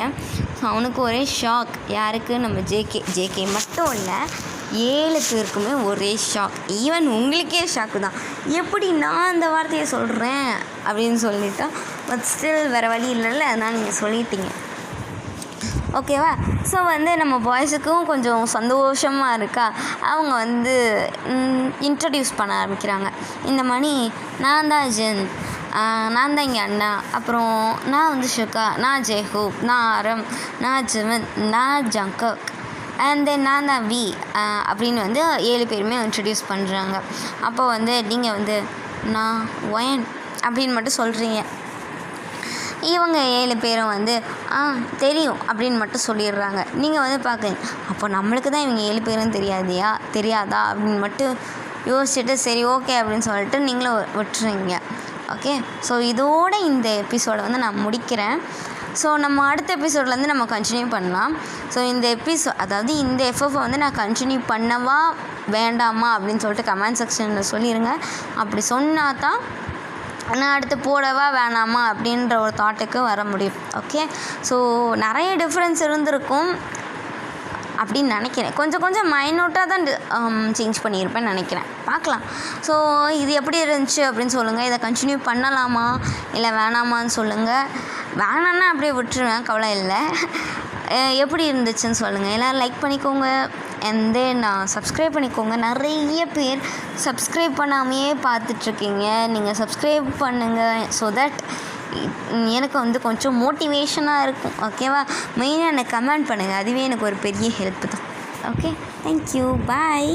ஸோ அவனுக்கு ஒரே ஷாக். யாருக்கு? நம்ம ஜேகே மட்டும் இல்லை, 7 பேருக்குமே ஒரே ஷாக். ஈவன் உங்களுக்கே ஷாக்கு தான், எப்படி நான் அந்த வார்த்தையை சொல்கிறேன் அப்படின்னு சொல்லிட்டா. பட் ஸ்டில் வேறு வழி இல்லைல்ல, அதனால் நீங்கள் சொல்லிட்டீங்க. ஓகேவா? ஸோ வந்து நம்ம பாய்ஸுக்கும் கொஞ்சம் சந்தோஷமாக இருக்கா. அவங்க வந்து இன்ட்ரடியூஸ் பண்ண ஆரம்பிக்கிறாங்க. இந்த மாதிரி நான் தான் ஜென், நான் தான் இங்கே அண்ணா, அப்புறம் நான் வந்து ஷுகா, நான் ஜெய்ஹூப், நான் ஆரம், நான் ஜிமின், நான் ஜங்குக், அண்ட் தென் நான் தான் வி அப்படின்னு வந்து 7 பேருமே இன்ட்ரடியூஸ் பண்ணுறாங்க. அப்போ வந்து நீங்கள் வந்து நான் ஒயன் அப்படின்னு மட்டும் சொல்கிறீங்க. இவங்க 7 பேரும் வந்து தெரியும் அப்படின்னு மட்டும் சொல்லிடுறாங்க. நீங்கள் வந்து பார்க்குறீங்க, அப்போ நம்மளுக்கு தான் இவங்க 7 பேரும் தெரியாதா அப்படின்னு மட்டும் யோசிச்சுட்டு சரி ஓகே அப்படின்னு சொல்லிட்டு நீங்களும் விட்டுறீங்க. ஓகே, ஸோ இதோட இந்த எபிசோடை வந்து நான் முடிக்கிறேன். ஸோ நம்ம அடுத்த எபிசோட்லேருந்து நம்ம கண்டினியூ பண்ணலாம். ஸோ இந்த அதாவது இந்த எஃப்எஃப்பை வந்து நான் கண்டினியூ பண்ணவா வேண்டாமா அப்படின்னு சொல்லிட்டு கமெண்ட் செக்ஷனில் சொல்லிடுங்க. அப்படி சொன்னால் தான் நான் அடுத்து போடவா வேணாமா அப்படின்ற ஒரு தாட்டுக்கு வர முடியும். ஓகே, ஸோ நிறைய டிஃப்ரென்ஸ் இருந்திருக்கும் அப்படின்னு நினைக்கிறேன். கொஞ்சம் கொஞ்சம் மைனூட்டாக தான் சேஞ்ச் பண்ணியிருப்பேன்னு நினைக்கிறேன். பார்க்கலாம். ஸோ இது எப்படி இருந்துச்சு அப்படின்னு சொல்லுங்கள். இதை கண்டினியூ பண்ணலாமா இல்லை வேணாமான்னு சொல்லுங்கள். வேணான்னா அப்படியே விட்டுருவேன், கவலை இல்லை. எப்படி இருந்துச்சுன்னு சொல்லுங்கள். எல்லோரும் லைக் பண்ணிக்கோங்க அண்ட் தென் சப்ஸ்கிரைப் பண்ணிக்கோங்க. நிறைய பேர் சப்ஸ்கிரைப் பண்ணாமையே பார்த்துட்ருக்கீங்க. நீங்கள் சப்ஸ்கிரைப் பண்ணுங்கள் ஸோ தட் எனக்கு வந்து கொஞ்சம் மோட்டிவேஷனாக இருக்கும். ஓகேவா? மெயினாக எனக்கு கமெண்ட் பண்ணுங்கள், அதுவே எனக்கு ஒரு பெரிய ஹெல்ப் தான். ஓகே, தேங்க்யூ, பாய்.